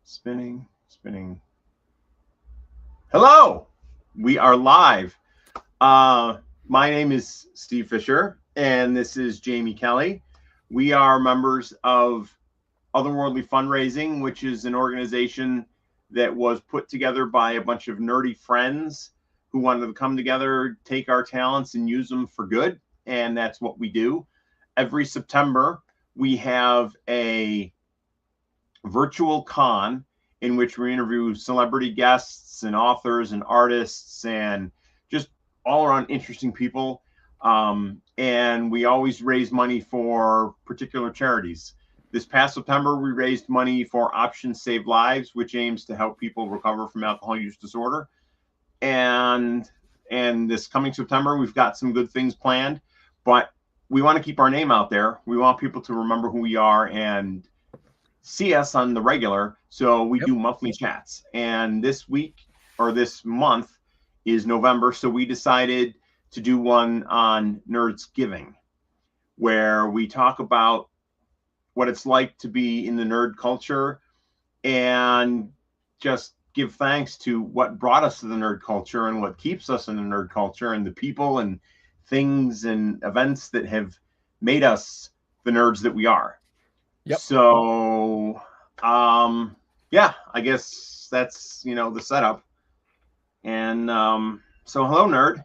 Spinning, spinning. Hello, we are live. My name is Steve Fisher, and this is Jamie Kelly. We are members of Otherworldly Fundraising, which is an organization that was put together by a bunch of nerdy friends who wanted to come together, take our talents, and use them for good. And that's what we do. Every September, we have a virtual con in which we interview celebrity guests and authors and artists and just all around interesting people. And we always raise money for particular charities. This past September, we raised money for Options Save Lives, which aims to help people recover from alcohol use disorder. And this coming September, we've got some good things planned, but we want to keep our name out there. We want people to remember who we are and see us on the regular. So we do monthly chats. And this week or this month is November. So we decided to do one on Nerdsgiving, where we talk about what it's like to be in the nerd culture and just give thanks to what brought us to the nerd culture and what keeps us in the nerd culture and the people and things and events that have made us the nerds that we are. Yep. So, yeah, I guess that's, the setup. And so hello, nerd.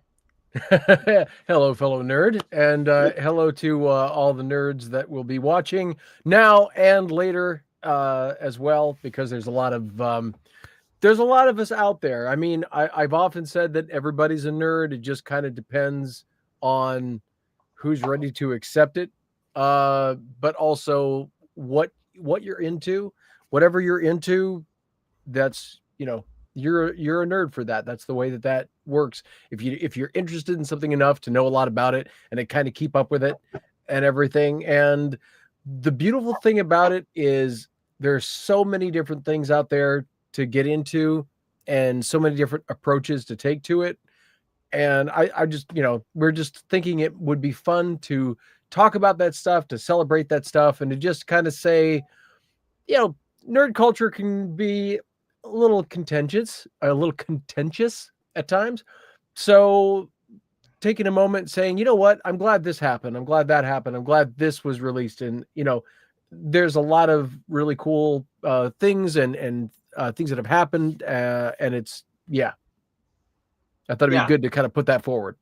Hello, fellow nerd, and hello to all the nerds that will be watching now and later as well, because there's a lot of us out there. I mean, I've often said that everybody's a nerd. It just kind of depends on who's ready to accept it, but also what you're into. Whatever you're into, that's you're a nerd for that. That's the way that works. If you're interested in something enough to know a lot about it and to kind of keep up with it and everything. And the beautiful thing about it is there's so many different things out there to get into and so many different approaches to take to it. And I just, we're just thinking it would be fun to talk about that stuff, to celebrate that stuff, and to just kind of say, nerd culture can be a little contentious at times. So taking a moment saying, you know what, I'm glad this happened. I'm glad that happened. I'm glad this was released. And, there's a lot of really cool things and things that have happened. And it's, I thought it'd be good to kind of put that forward.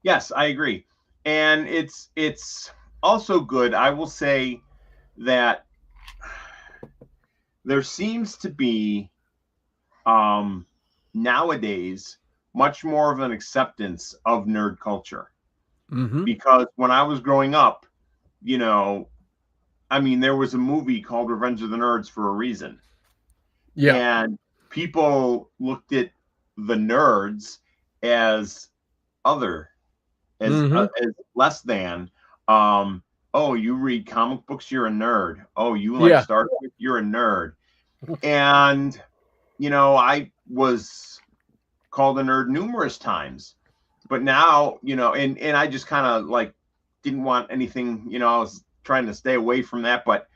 Yes, I agree. And it's also good. I will say that there seems to be nowadays much more of an acceptance of nerd culture. Mm-hmm. Because when I was growing up, there was a movie called Revenge of the Nerds for a reason. Yeah. And people looked at the nerds as other, as less than. Oh, you read comic books, you're a nerd. Oh, you like Star Trek, you're a nerd. And, I was called a nerd numerous times. But now, and I just kind of didn't want anything, I was trying to stay away from that, but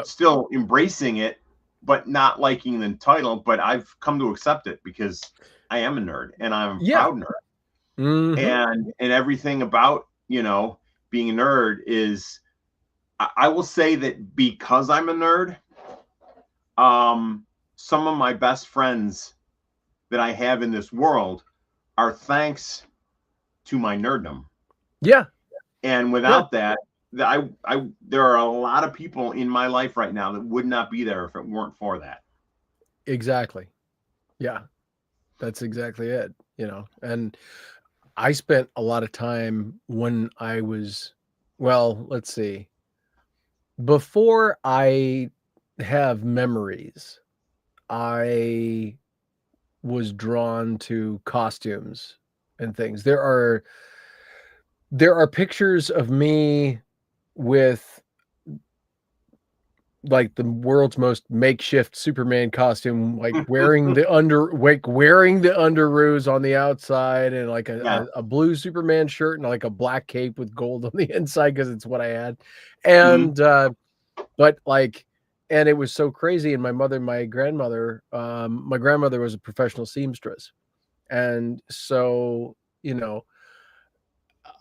still embracing it, but not liking the title. But I've come to accept it because I am a nerd and I'm a proud nerd. Mm-hmm. And everything about, being a nerd is, I will say that because I'm a nerd, some of my best friends that I have in this world are thanks to my nerddom. Yeah. And without that, there are a lot of people in my life right now that would not be there if it weren't for that. Exactly. Yeah. That's exactly it, and I spent a lot of time when I was, let's see, before I have memories, I was drawn to costumes and things. There are pictures of me with the world's most makeshift Superman costume, wearing the underoos on the outside and a blue Superman shirt and a black cape with gold on the inside because it's what I had. And but and it was so crazy. And my grandmother was a professional seamstress, and so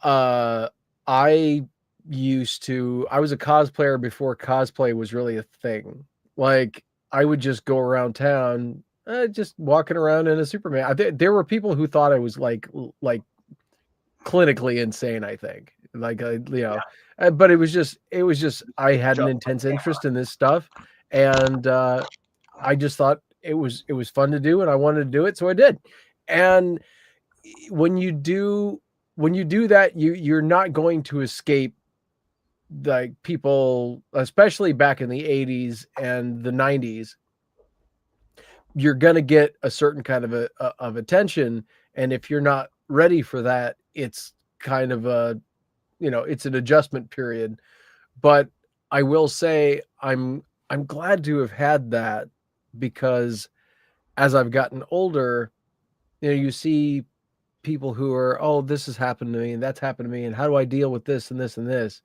uh, I I was a cosplayer before cosplay was really a thing. Like, I would just go around town, just walking around in a Superman. There were people who thought I was like clinically insane, I think. Like, Yeah. but it was just I had an Just like intense interest in this stuff, and I just thought it was fun to do, and I wanted to do it, so I did. And when you do that, you're not going to escape, like, people, especially back in the 80s and the 90s. You're going to get a certain kind of attention, and if you're not ready for that, it's kind of it's an adjustment period. But I will say I'm glad to have had that, because as I've gotten older, you see people who are, oh, this has happened to me and that's happened to me, and how do I deal with this and this and this?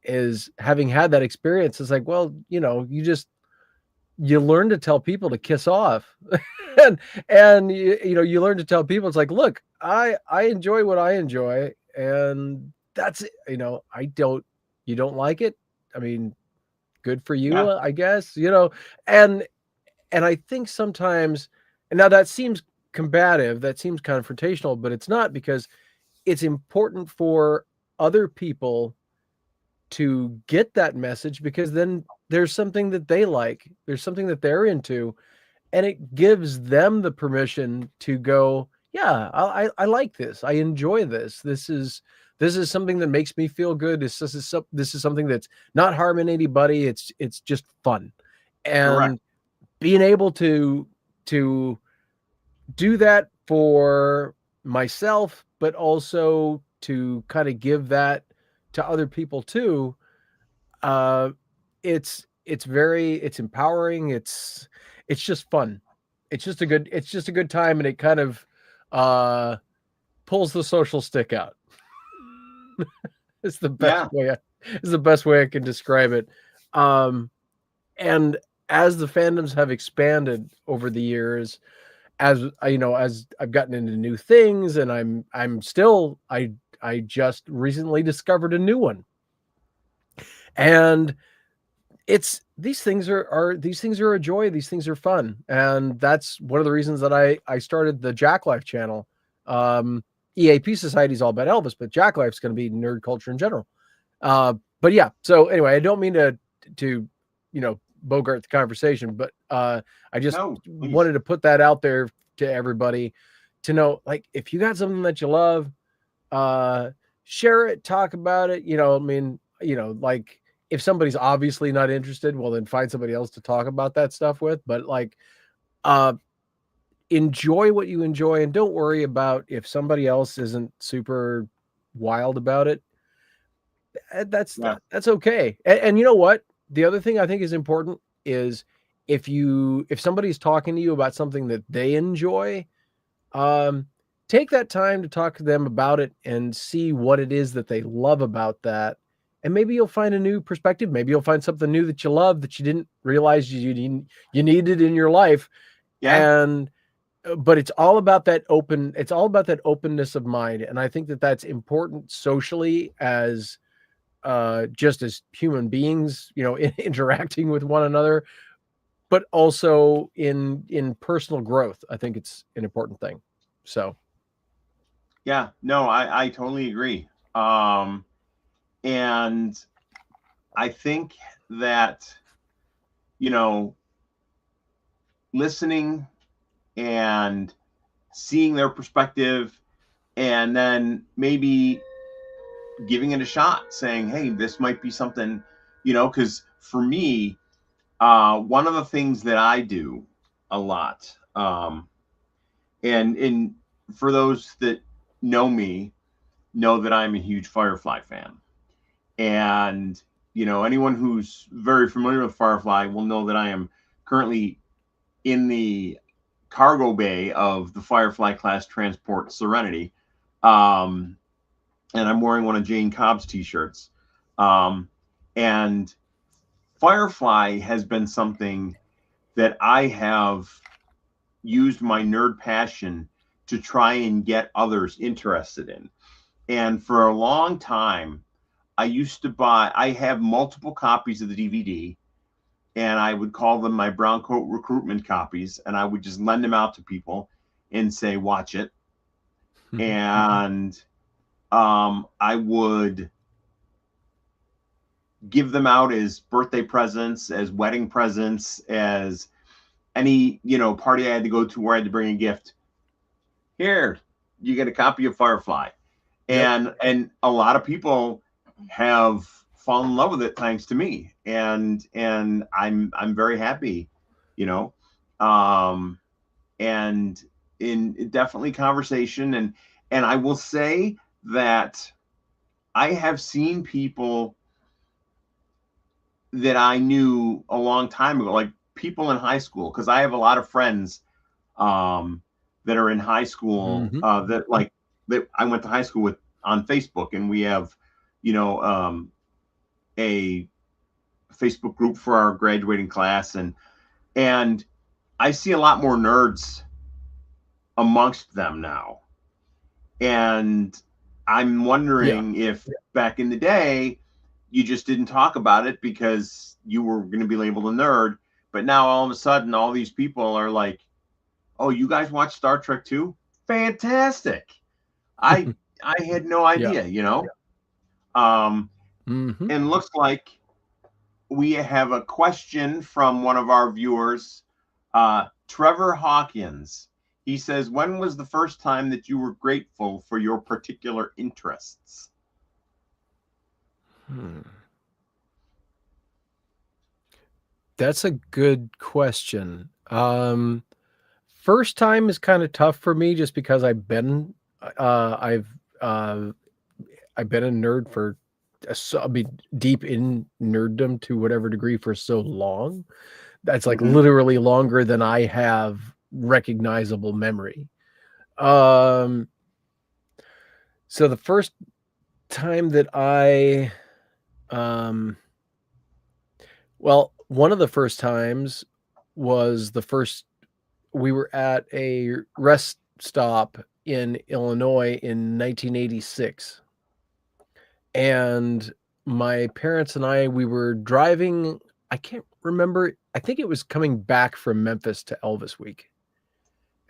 Is having had that experience, it's like, well, you learn to tell people to kiss off. And you learn to tell people, it's like, look, I enjoy what I enjoy, and that's it. You don't like it, I mean, good for you, yeah, I guess. And I think sometimes, and now that seems combative, that seems confrontational, but it's not, because it's important for other people to get that message, because then there's something that they like, there's something that they're into, and it gives them the permission to go, yeah, I like this, I enjoy this, this is something that makes me feel good, this is something that's not harming anybody, it's just fun. correct. And being able to do that for myself, but also to kind of give that to other people too, uh it's empowering, it's just fun, it's just a good time, and it kind of uh pulls the social stick out. It's the best Yeah. way I can describe it. And as the fandoms have expanded over the years, as as I've gotten into new things, and I just recently discovered a new one. And it's these things are a joy, these things are fun, and that's one of the reasons that I started the Jacklife channel. EAP Society is all about Elvis, but Jacklife's going to be nerd culture in general. But yeah, so anyway, I don't mean to bogart the conversation, but I just No, please. wanted to put that out there to everybody, to know, like, if you got something that you love, share it, talk about it. I mean, like, if somebody's obviously not interested, well, then find somebody else to talk about that stuff with. But, like, uh, enjoy what you enjoy, and don't worry about if somebody else isn't super wild about it. That's Yeah. that's okay. And you know what? The other thing I think is important is, if somebody's talking to you about something that they enjoy, um, take that time to talk to them about it and see what it is that they love about that. And maybe you'll find a new perspective. Maybe you'll find something new that you love that you didn't realize you needed in your life. Yeah. And but it's all about that openness of mind. And I think that that's important socially, as just as human beings, interacting with one another, but also in personal growth. I think it's an important thing. So Yeah. No, I totally agree. And I think that, you know, listening and seeing their perspective, and then maybe giving it a shot, saying, hey, this might be something, because for me, one of the things that I do a lot, and for those that know me, know that I'm a huge Firefly fan. And, anyone who's very familiar with Firefly will know that I am currently in the cargo bay of the Firefly class transport Serenity. And I'm wearing one of Jane Cobb's t-shirts. And Firefly has been something that I have used my nerd passion to try and get others interested in. And for a long time, I have multiple copies of the DVD, and I would call them my brown coat recruitment copies, and I would just lend them out to people and say, watch it. And I would give them out as birthday presents, as wedding presents, as any, party I had to go to where I had to bring a gift. Here, you get a copy of Firefly. Yep. And a lot of people have fallen in love with it thanks to me. And I'm very happy, and in definitely conversation. And I will say that I have seen people that I knew a long time ago, like people in high school, because I have a lot of friends that are in high school that I went to high school with on Facebook, and we have, a Facebook group for our graduating class, and I see a lot more nerds amongst them now. And I'm wondering if back in the day, you just didn't talk about it because you were going to be labeled a nerd. But now all of a sudden, all these people are like, oh, you guys watch Star Trek too? Fantastic. I had no idea, And looks like we have a question from one of our viewers, Trevor Hawkins. He says, when was the first time that you were grateful for your particular interests? That's a good question. First time is kind of tough for me just because I've been a nerd for deep in nerddom to whatever degree for so long. That's like literally longer than I have recognizable memory. So the first time that one of the first times was we were at a rest stop in Illinois in 1986. And my parents and we were driving, I can't remember, I think it was coming back from Memphis to Elvis Week.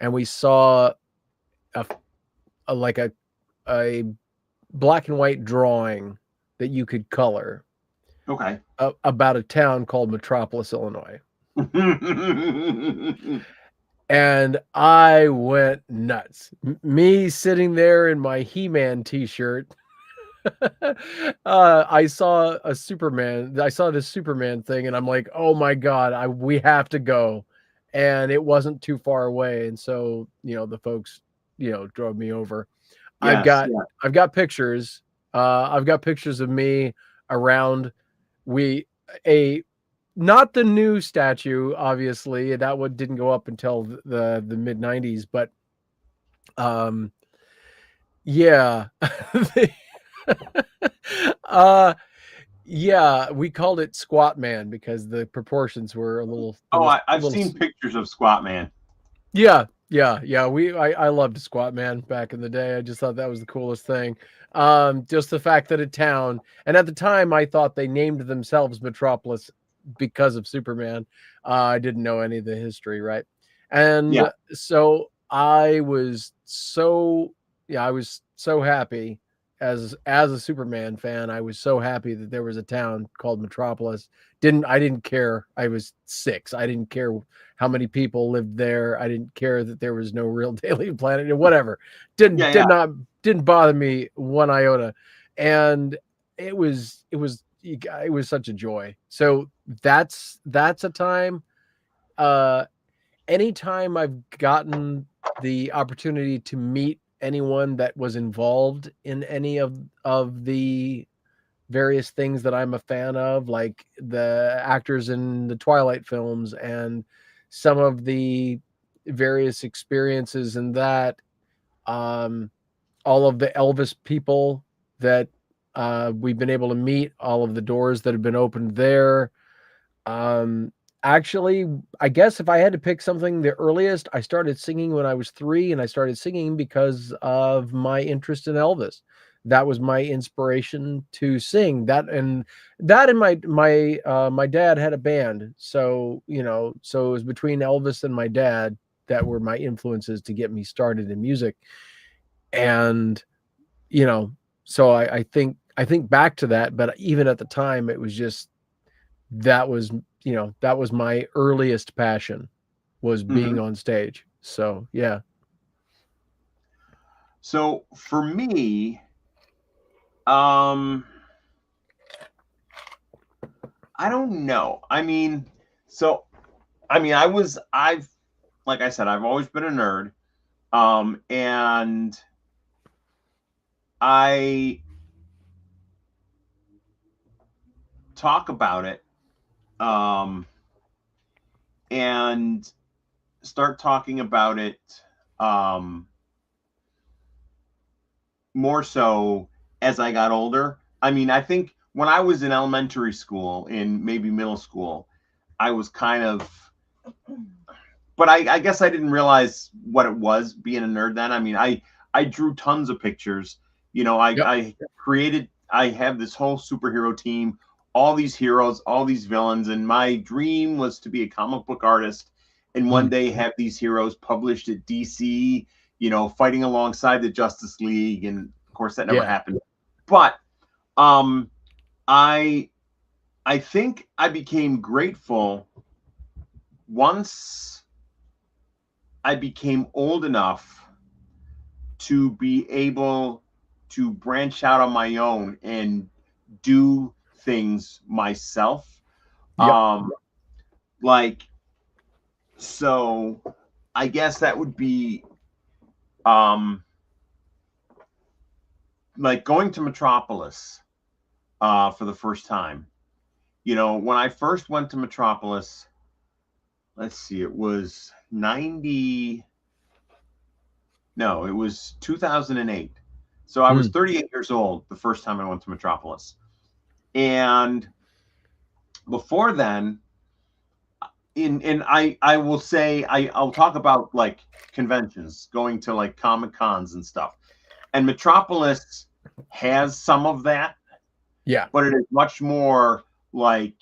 And we saw a black and white drawing that you could color. Okay. About a town called Metropolis, Illinois. And I went nuts. Me sitting there in my He-Man t-shirt. I saw this Superman thing, and I'm like, oh my God, we have to go. And it wasn't too far away. And so, the folks, drove me over. Yes, I've got pictures. I've got pictures of me around. Not the new statue, obviously. That one didn't go up until the mid 90s, but yeah. Yeah, we called it Squat Man because the proportions were a little. I've seen pictures of Squat Man. Yeah. I loved Squat Man back in the day. I just thought that was the coolest thing. Just the fact that a town, and at the time I thought they named themselves Metropolis because of Superman. I didn't know any of the history, right? And so I was so happy as a Superman fan. I was so happy that there was a town called Metropolis. I didn't care. I was 6. I didn't care how many people lived there. I didn't care that there was no real Daily Planet or whatever. Didn't bother me one iota. And it was such a joy. So that's a time. Anytime I've gotten the opportunity to meet anyone that was involved in any of the various things that I'm a fan of, like the actors in the Twilight films and some of the various experiences in that, all of the Elvis people that we've been able to meet, all of the doors that have been opened there. Um, Actually, I guess if I had to pick something, the earliest I started singing when I was 3, and I started singing because of my interest in Elvis. That was my inspiration to sing. That and my dad had a band, so so it was between Elvis and my dad that were my influences to get me started in music. And you know, so I think back to that, but even at the time, it was just that was that was my earliest passion, was being Mhm. on stage. So yeah. So for me, um, I don't know. I've like I said, I've always been a nerd. And I talk about it, um, and start talking about it, um, more so as I got older. I think when I was in elementary school, in maybe middle school, I was kind of, but I guess I didn't realize what it was being a nerd then. I drew tons of pictures. Yep. I have this whole superhero team, all these heroes, all these villains, and my dream was to be a comic book artist and one Hmm. day have these heroes published at DC, fighting alongside the Justice League. And of course, that never Yeah. happened. But um, I I think I became grateful once I became old enough to be able to branch out on my own and do things myself. Yep. Like, so I guess that would be um, like going to Metropolis for the first time. When I first went to Metropolis, let's see, it was 90, no, it was 2008. So I was Hmm. 38 years old the first time I went to Metropolis. And before then, I will say I'll talk about like conventions, going to like Comic Cons and stuff. And Metropolis has some of that, Yeah. but it is much more like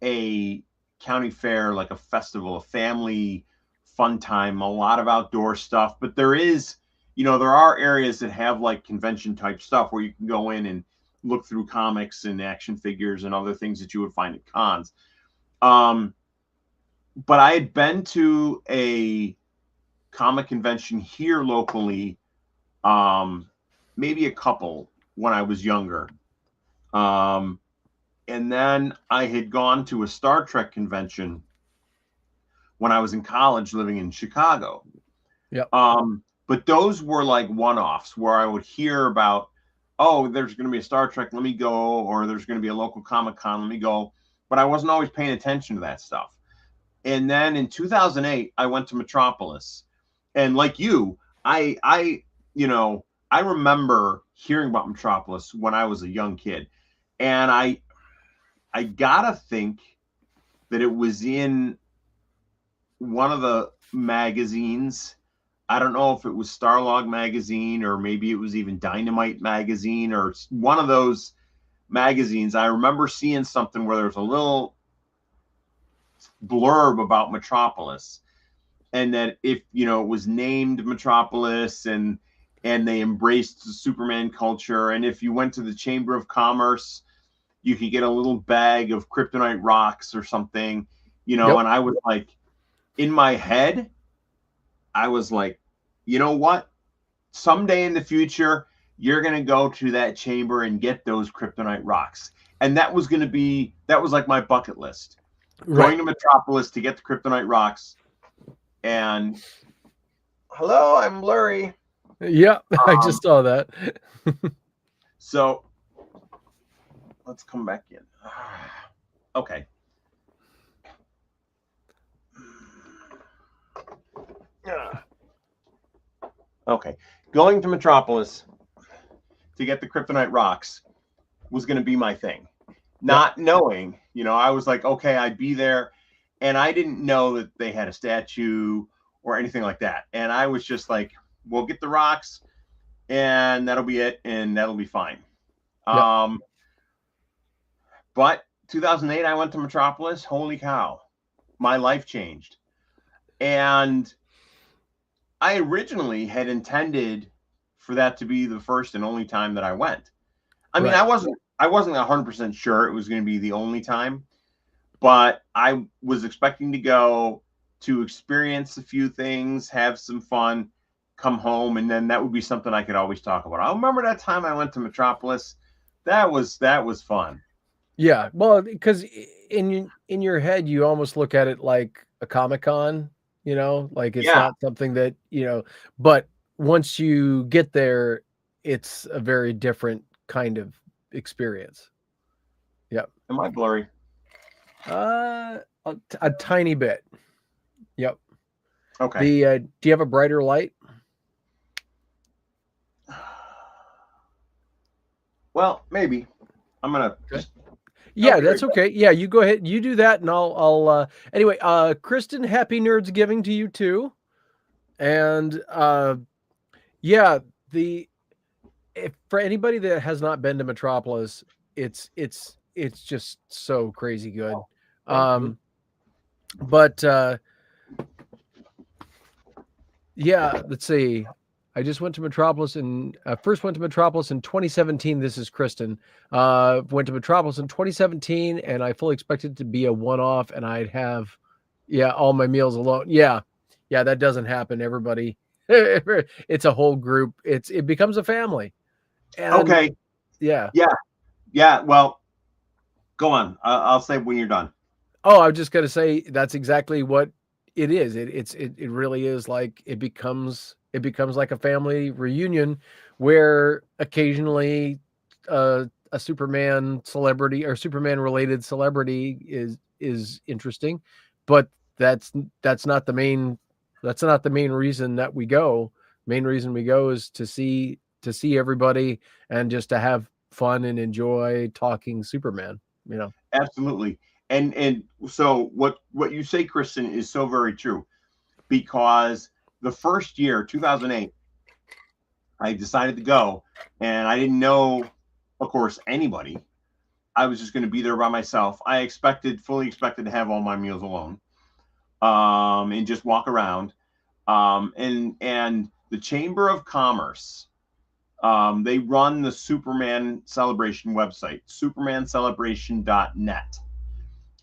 a county fair, like a festival, a family fun time, a lot of outdoor stuff. But there are areas that have like convention type stuff where you can go in and look through comics and action figures and other things that you would find at cons. Um, but I had been to a comic convention here locally, um, maybe a couple when I was younger. Um, and then I had gone to a Star Trek convention when I was in college living in Chicago. Yep. But those were like one offs where I would hear about, oh, there's going to be a Star Trek, let me go, or there's going to be a local Comic Con, let me go. But I wasn't always paying attention to that stuff. And then in 2008, I went to Metropolis. And like you, I remember hearing about Metropolis when I was a young kid. And I gotta think that it was in one of the magazines. I don't know if it was Starlog magazine or maybe it was even Dynamite magazine or one of those magazines. I remember seeing something where there was a little blurb about Metropolis, and that if it was named Metropolis, and they embraced the Superman culture, and if you went to the Chamber of Commerce, you could get a little bag of kryptonite rocks or something, Yep. and I was like, in my head, I was like, you know what? Someday in the future, you're going to go to that chamber and get those kryptonite rocks. And that was like my bucket list, going Right. to Metropolis to get the kryptonite rocks. And hello, I'm blurry. Yeah. I Um, just saw that. so let's come back in. Okay. Okay. Going to Metropolis to get the kryptonite rocks was going to be my thing. not knowing, I was like, okay, I'd be there. And I didn't know that they had a statue or anything like that. And I was just like, we'll get the rocks and that'll be it. And that'll be fine. Yep. But 2008, I went to Metropolis. Holy cow. My life changed. And I originally had intended for that to be the first and only time that I went. I mean, I wasn't 100% sure it was going to be the only time, but I was expecting to go to experience a few things, have some fun, come home, and then that would be something I could always talk about. I remember that time I went to Metropolis. That was fun. Yeah, well, because in your head you almost look at it like a Comic-Con, like it's not something that, but once you get there, it's a very different kind of experience. Yep. Am I blurry? A tiny bit. Yep. Okay. Do you have a brighter light? Well, maybe. I'm gonna. Okay. Yeah, that's okay. Yeah, you go ahead. You do that, and I'll. Anyway, Kristen, happy Nerdsgiving to you too. And yeah, for anybody that has not been to Metropolis, it's just so crazy good. But yeah, let's see. I just went to Metropolis and first went to Metropolis in 2017. This is Kristen. Went to Metropolis in 2017, and I fully expected it to be a one-off, and I'd have, all my meals alone. Yeah, that doesn't happen. Everybody, it's a whole group. It becomes a family. And, okay. Yeah. Well, go on. I'll say when you're done. Oh, I was just gonna say that's exactly what it is. It really is like it becomes like a family reunion where occasionally a Superman celebrity or Superman related celebrity is interesting, but that's not the main reason that we go. Main reason we go is to see everybody and just to have fun and enjoy talking Superman, Absolutely. And so what you say, Kristen, is so very true, because the first year, 2008, I decided to go, and I didn't know, of course, anybody. I was just going to be there by myself. I fully expected to have all my meals alone, and just walk around. And the Chamber of Commerce, they run the Superman Celebration website, supermancelebration.net.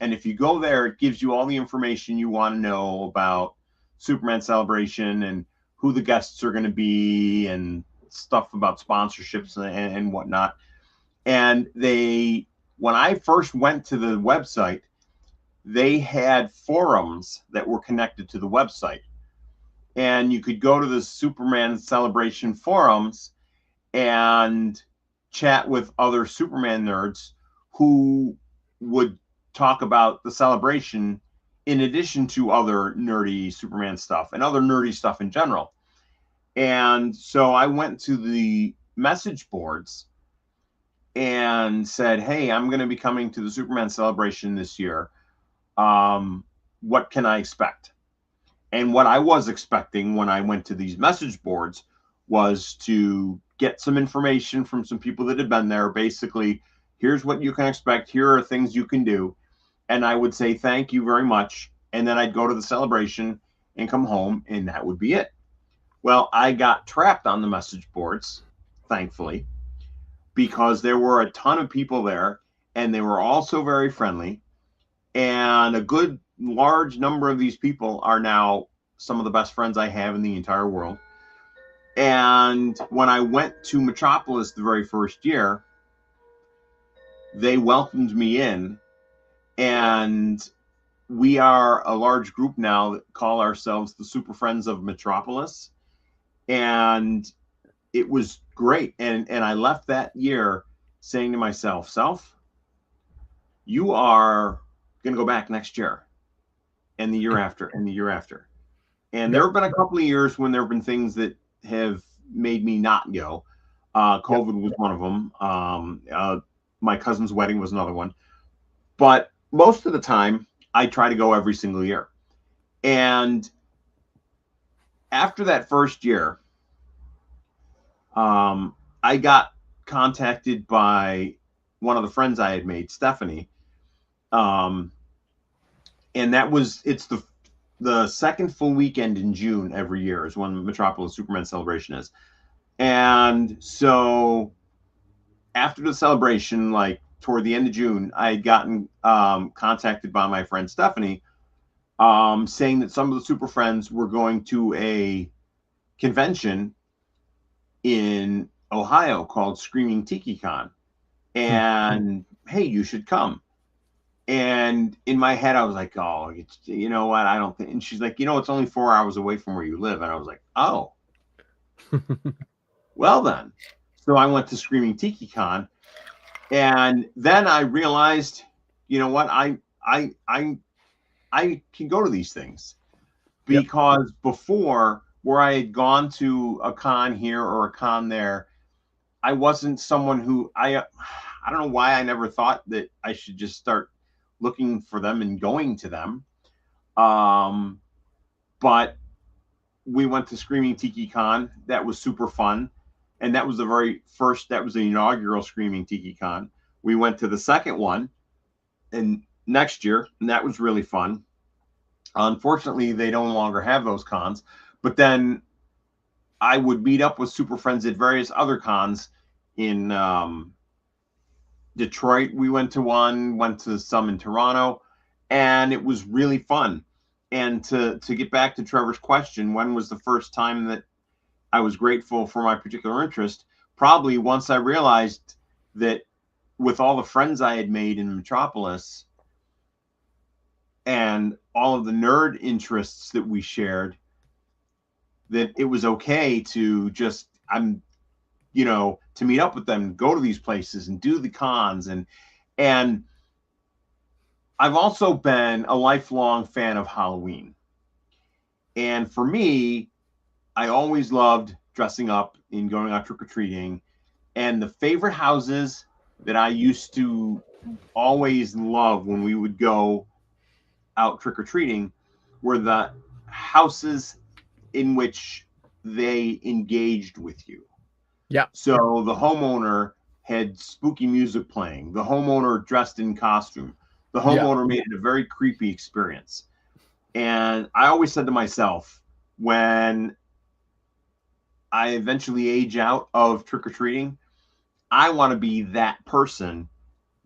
And if you go there, it gives you all the information you want to know about Superman Celebration and who the guests are going to be and stuff about sponsorships and whatnot. And when I first went to the website, they had forums that were connected to the website. And you could go to the Superman Celebration forums and chat with other Superman nerds who would talk about the celebration in addition to other nerdy Superman stuff and other nerdy stuff in general. And so I went to the message boards and said, hey, I'm going to be coming to the Superman celebration this year. What can I expect? And what I was expecting when I went to these message boards was to get some information from some people that had been there. Basically, here's what you can expect. Here are things you can do. And I would say, thank you very much. And then I'd go to the celebration and come home, and that would be it. Well, I got trapped on the message boards, thankfully, because there were a ton of people there, and they were also very friendly. And a good large number of these people are now some of the best friends I have in the entire world. And when I went to Metropolis the very first year, they welcomed me in, and we are a large group now that call ourselves the Super Friends of Metropolis. And it was great. And I left that year saying to myself, you are going to go back next year and the year after and the year after. And there have been a couple of years when there have been things that have made me not go. COVID was one of them. My cousin's wedding was another one. But most of the time, I try to go every single year. And after that first year, I got contacted by one of the friends I had made, Stephanie. And it's the second full weekend in June every year is when Metropolis Superman Celebration is. And so after the celebration, like toward the end of June, I had gotten contacted by my friend Stephanie, saying that some of the Super Friends were going to a convention in Ohio called Screaming Tiki Con. And hey, you should come. And in my head, I was like, oh, you know what? I don't think. And she's like, it's only 4 hours away from where you live. And I was like, oh, well then. So I went to Screaming Tiki Con, and then I realized, you know what? I can go to these things, because before, where I had gone to a con here or a con there, I wasn't someone who I don't know why I never thought that I should just start looking for them and going to them. But we went to Screaming Tiki Con. That was super fun. And that was that was the inaugural Screaming Tiki Con. We went to the second one and next year, and that was really fun. Unfortunately, they no longer have those cons, but then I would meet up with Super Friends at various other cons in Detroit. We went to some in Toronto, and it was really fun. And to get back to Trevor's question, when was the first time that I was grateful for my particular interest? Probably once I realized that with all the friends I had made in Metropolis and all of the nerd interests that we shared, that it was okay to just, to meet up with them, go to these places and do the cons. And I've also been a lifelong fan of Halloween. And for me, I always loved dressing up and going out trick-or-treating. And the favorite houses that I used to always love when we would go out trick-or-treating were the houses in which they engaged with you. Yeah. So the homeowner had spooky music playing. The homeowner dressed in costume. The homeowner made it a very creepy experience. And I always said to myself, when I eventually age out of trick-or-treating, I want to be that person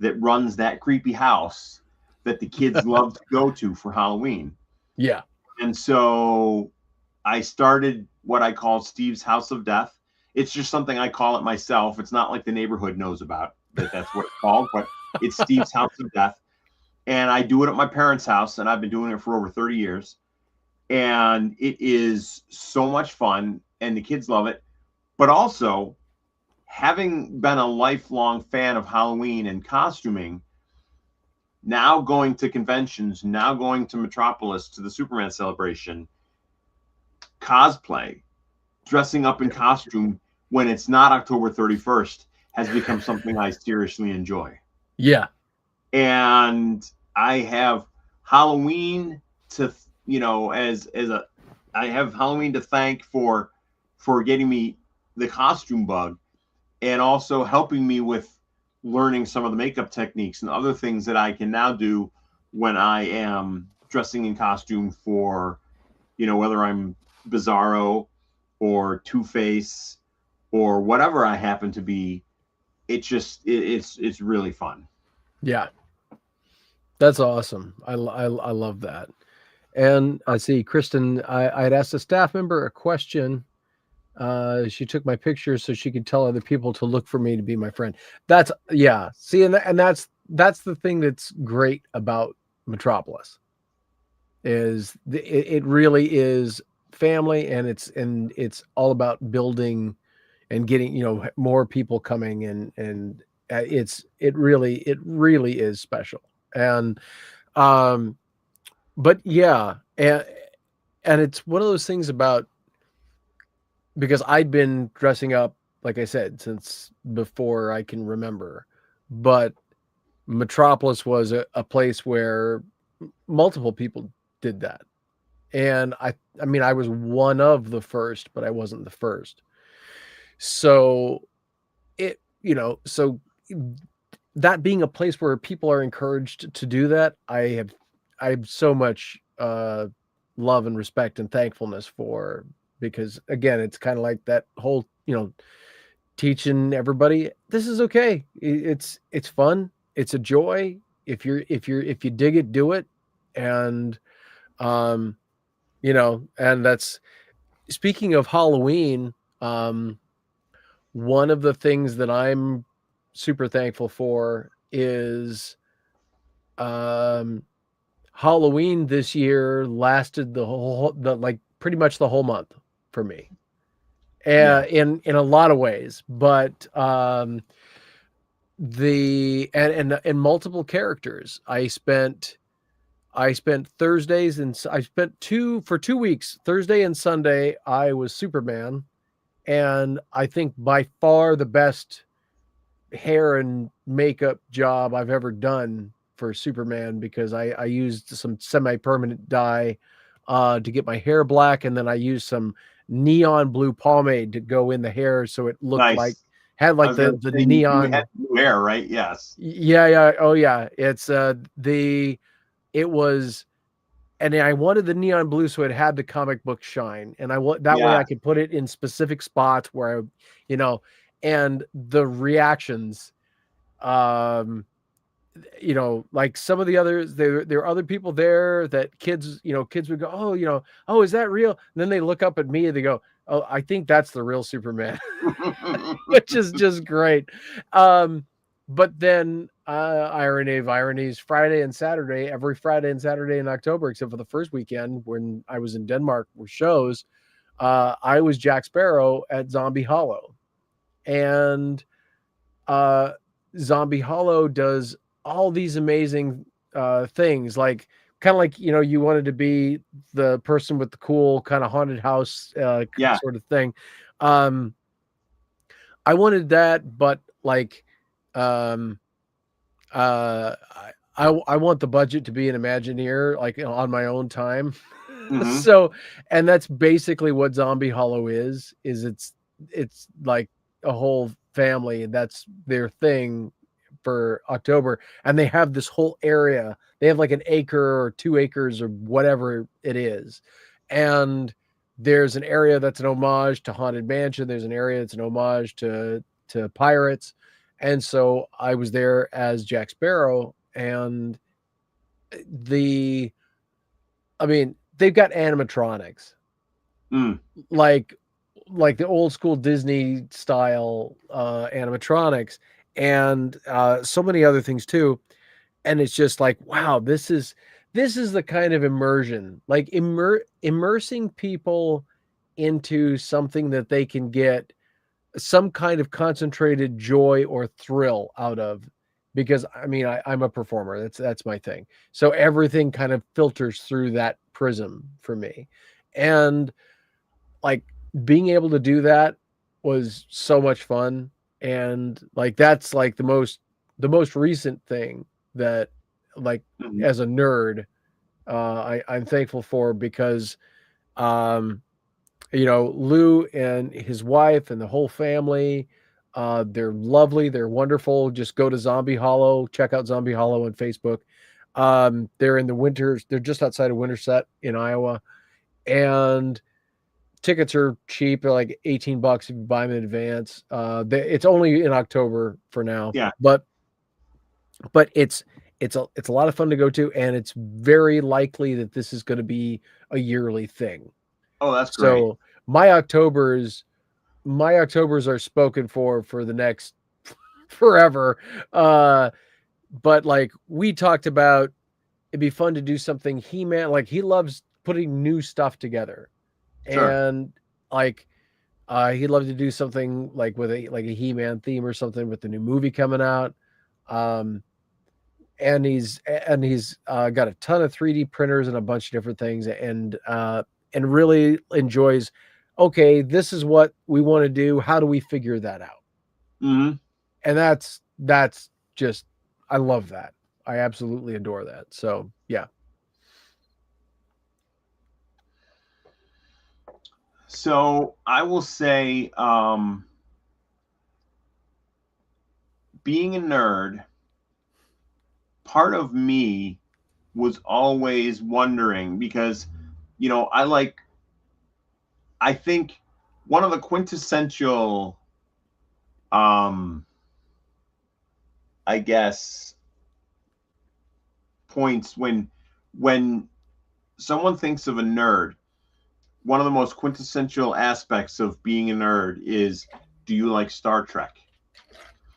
that runs that creepy house that the kids love to go to for Halloween. Yeah. And so I started what I call Steve's House of Death. It's just something I call it myself. It's not like the neighborhood knows about that's what it's called, but it's Steve's House of Death. And I do it at my parents' house, and I've been doing it for over 30 years. And it is so much fun, and the kids love it. But also, having been a lifelong fan of Halloween and costuming, now going to conventions, now going to Metropolis to the Superman celebration, cosplay, dressing up in costume when it's not October 31st has become something I seriously enjoy. Yeah. And I have Halloween to, I have Halloween to thank for getting me the costume bug, and also helping me with learning some of the makeup techniques and other things that I can now do when I am dressing in costume for, whether I'm Bizarro or Two-Face or whatever I happen to be. It's really fun. Yeah. That's awesome. I love that. And I see Kristen, I had asked a staff member a question. She took my picture so she could tell other people to look for me to be my friend. See, and that's the thing that's great about Metropolis is it really is family, and it's all about building and getting, more people coming, and it really is special. And but yeah, and it's one of those things about, because I'd been dressing up, like I said, since before I can remember, but Metropolis was a place where multiple people did that. And I mean, I was one of the first, but I wasn't the first. So so that being a place where people are encouraged to do that, I have so much love and respect and thankfulness for, because again, it's kind of like that whole, teaching everybody this is okay. It's fun. It's a joy. If you dig it, do it. And and that's, speaking of Halloween, one of the things that I'm super thankful for is Halloween this year lasted pretty much the whole month for me. In a lot of ways, but and multiple characters. I spent Thursdays, and I spent 2 weeks, Thursday and Sunday, I was Superman. And I think by far the best hair and makeup job I've ever done for Superman, because I used some semi-permanent dye to get my hair black, and then I used some neon blue pomade to go in the hair so it looked like, had like the neon. You had blue hair, right? Yes. Yeah. Oh yeah. It's it was, and I wanted the neon blue so it had the comic book shine, and that way I could put it in specific spots where and the reactions, like some of the others, there are other people there that kids would go, oh, is that real? And then they look up at me and they go, oh, I think that's the real Superman, which is just great. But then irony of ironies, every Friday and Saturday in October, except for the first weekend when I was in Denmark with shows, I was Jack Sparrow at Zombie Hollow. And Zombie Hollow does all these amazing things, like kind of like, you wanted to be the person with the cool kind of haunted house sort of thing. I wanted that, but like I want the budget to be an Imagineer, like on my own time. Mm-hmm. So, and that's basically what Zombie Hollow is it's like a whole family, and that's their thing for October. And they have this whole area. They have like an acre or 2 acres or whatever it is. And there's an area that's an homage to Haunted Mansion. There's an area that's an homage to Pirates. And so I was there as Jack Sparrow, and they've got animatronics, like the old school Disney style animatronics, and so many other things too. And it's just like, wow, this is the kind of immersion, like immersing people into something that they can get some kind of concentrated joy or thrill out of, because I'm a performer. That's my thing. So everything kind of filters through that prism for me. And like being able to do that was so much fun. And like, that's like the most recent thing that, like, as a nerd, I'm thankful for, because Lou and his wife and the whole family, they're lovely. They're wonderful. Just go to Zombie Hollow, check out Zombie Hollow on Facebook. They're in the winters. They're just outside of Winterset in Iowa, and tickets are cheap. They're like $18 if you buy them in advance. It's only in October for now. Yeah. But it's a lot of fun to go to, and it's very likely that this is going to be a yearly thing. Oh, that's great. So my Octobers are spoken for the next forever. But like we talked about, it'd be fun to do something He-Man, like he loves putting new stuff together. Sure. And like he'd love to do something like with a He-Man theme or something with the new movie coming out. And he's got a ton of 3D printers and a bunch of different things, and really enjoys, okay, this is what we want to do. How do we figure that out? Mm-hmm. And that's just, I love that. I absolutely adore that. So yeah. So I will say, being a nerd, part of me was always wondering because, I think one of the quintessential, um, I guess, points when someone thinks of a nerd, one of the most quintessential aspects of being a nerd is, do you like Star Trek?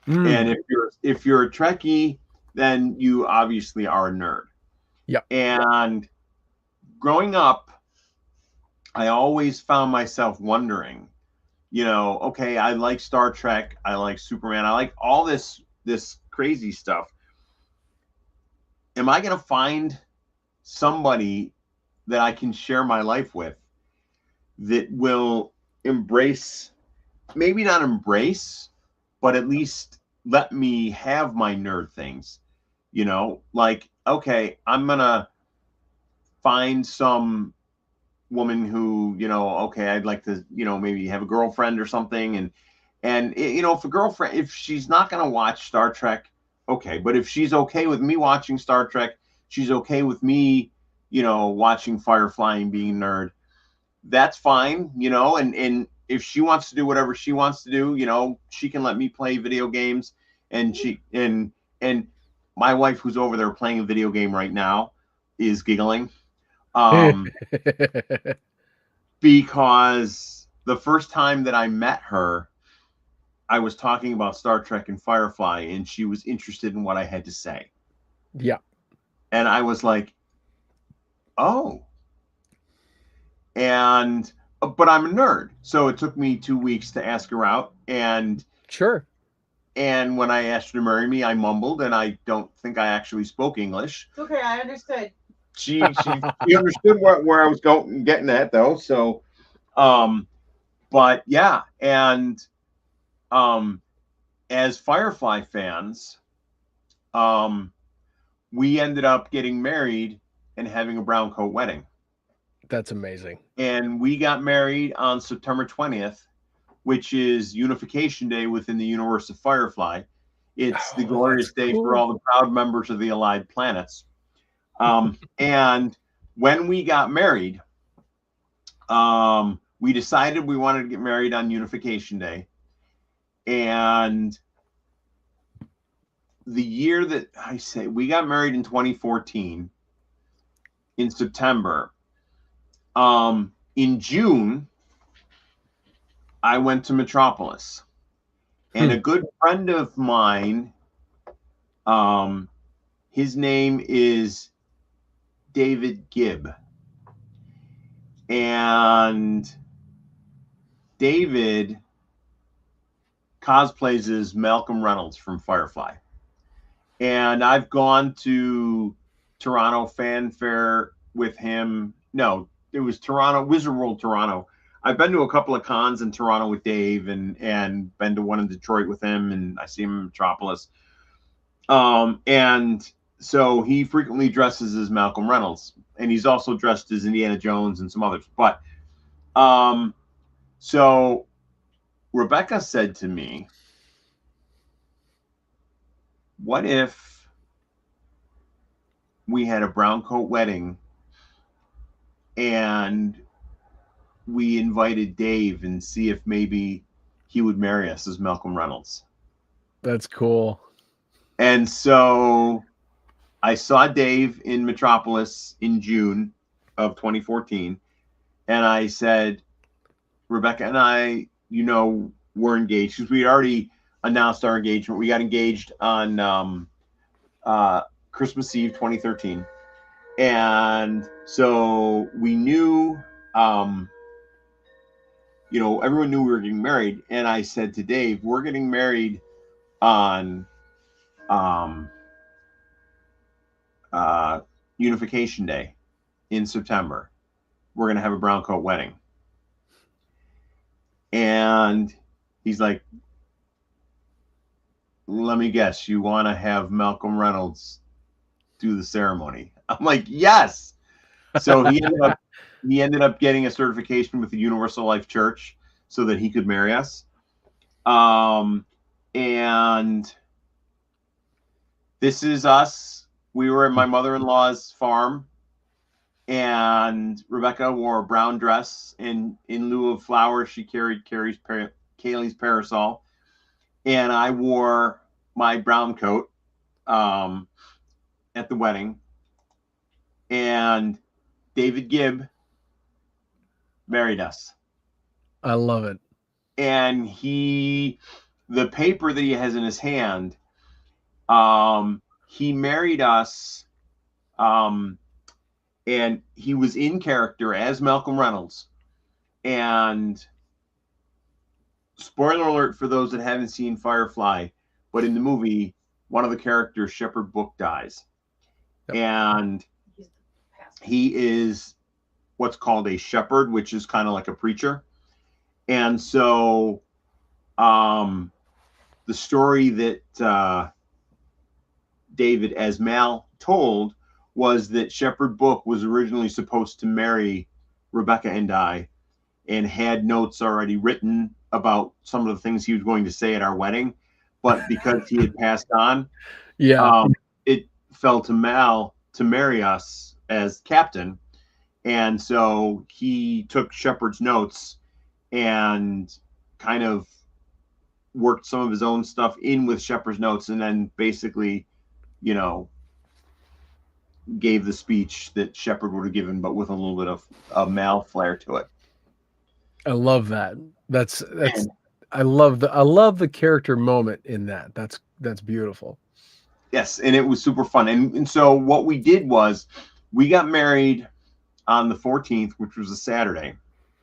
And if you're a Trekkie, then you obviously are a nerd. Yeah. And growing up, I always found myself wondering, okay, I like Star Trek, I like Superman, I like all this crazy stuff. Am I going to find somebody that I can share my life with that will embrace, maybe not embrace, but at least let me have my nerd things? Like, okay, I'm going to find some woman who, okay, I'd like to, maybe have a girlfriend or something. And if she's not going to watch Star Trek, okay. But if she's okay with me watching Star Trek, she's okay with me, watching Firefly and being a nerd, that's fine, and if she wants to do whatever she wants to do, she can let me play video games. And my wife, who's over there playing a video game right now, is giggling. Because the first time that I met her, I was talking about Star Trek and Firefly, and she was interested in what I had to say. Yeah. And I was like, oh. And but I'm a nerd, so it took me 2 weeks to ask her out. And sure. And when I asked her to marry me, I mumbled, and I don't think I actually spoke English. It's okay, I understood. She understood where I was getting at, though. So, but yeah, and as Firefly fans, we ended up getting married and having a brown coat wedding. That's amazing. And we got married on September 20th, which is Unification Day within the universe of Firefly. It's the glorious day for all the proud members of the Allied Planets. And when we got married, we decided we wanted to get married on Unification Day. And the year that I say we got married in 2014 in September, in June, I went to Metropolis, and a good friend of mine, his name is David Gibb, and David cosplays as Malcolm Reynolds from Firefly. And I've gone to Toronto Fan Fair with him. No, it was Toronto, Wizard World Toronto. I've been to a couple of cons in Toronto with Dave, and been to one in Detroit with him, and I see him in Metropolis. And so he frequently dresses as Malcolm Reynolds, and he's also dressed as Indiana Jones and some others. But so Rebecca said to me, what if we had a brown coat wedding and we invited Dave and see if maybe he would marry us as Malcolm Reynolds? That's cool. And so I saw Dave in Metropolis in June of 2014, and I said, Rebecca and I, we're engaged, because we had already announced our engagement. We got engaged on Christmas Eve 2013. And so we knew, everyone knew we were getting married. And I said to Dave, we're getting married on Unification Day in September. We're going to have a brown coat wedding. And he's like, let me guess, you want to have Malcolm Reynolds do the ceremony? I'm like, yes. So he ended up getting a certification with the Universal Life Church so that he could marry us. And this is us. We were at my mother-in-law's farm, and Rebecca wore a brown dress, and in lieu of flowers, she carried Kaylee's parasol, and I wore my brown coat at the wedding. And David Gibb married us. I love it. And the paper that he has in his hand, he married us, and he was in character as Malcolm Reynolds. And spoiler alert for those that haven't seen Firefly, but in the movie, one of the characters, Shepard Book, dies. Yep. And he is what's called a shepherd, which is kind of like a preacher. And so the story that David as Mal told was that Shepard Book was originally supposed to marry Rebecca and I, and had notes already written about some of the things he was going to say at our wedding. But because he had passed on, it fell to Mal to marry us as captain. And so he took Shepard's notes and kind of worked some of his own stuff in with Shepard's notes, and then basically, gave the speech that Shepard would have given, but with a little bit of a Mal flair to it. I love that. I love the character moment in that. That's beautiful. Yes, and it was super fun. And so what we did was we got married on the 14th, which was a Saturday.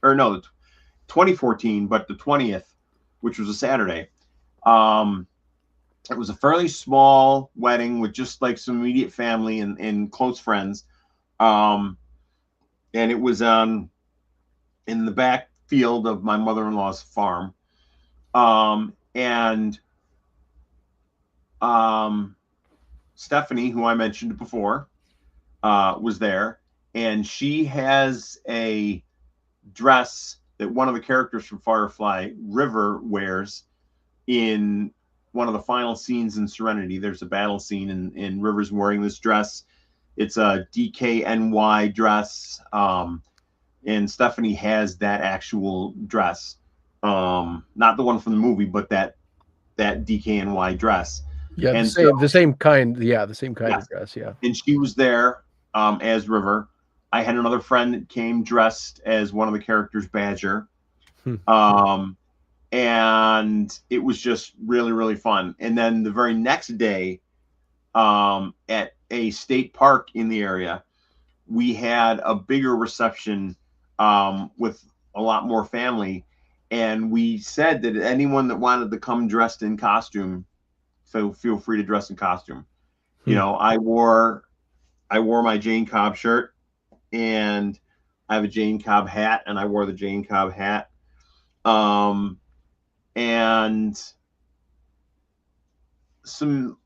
Or no, 2014, but the 20th, which was a Saturday. It was a fairly small wedding with just like some immediate family and close friends. And it was in the back field of my mother-in-law's farm. And Stephanie, who I mentioned before, was there, and she has a dress that one of the characters from Firefly, River, wears in one of the final scenes in Serenity. There's a battle scene, and River's wearing this dress. It's a DKNY dress, and Stephanie has that actual dress, not the one from the movie, but that DKNY dress. Yeah, and the same kind. Yeah, the same kind of dress. Yeah, and she was there as River. I had another friend that came dressed as one of the characters, Badger. And it was just really, really fun. And then the very next day, at a state park in the area, we had a bigger reception with a lot more family. And we said that anyone that wanted to come dressed in costume, feel free to dress in costume. I wore my Jane Cobb shirt, and I have a Jane Cobb hat, and I wore the Jane Cobb hat. And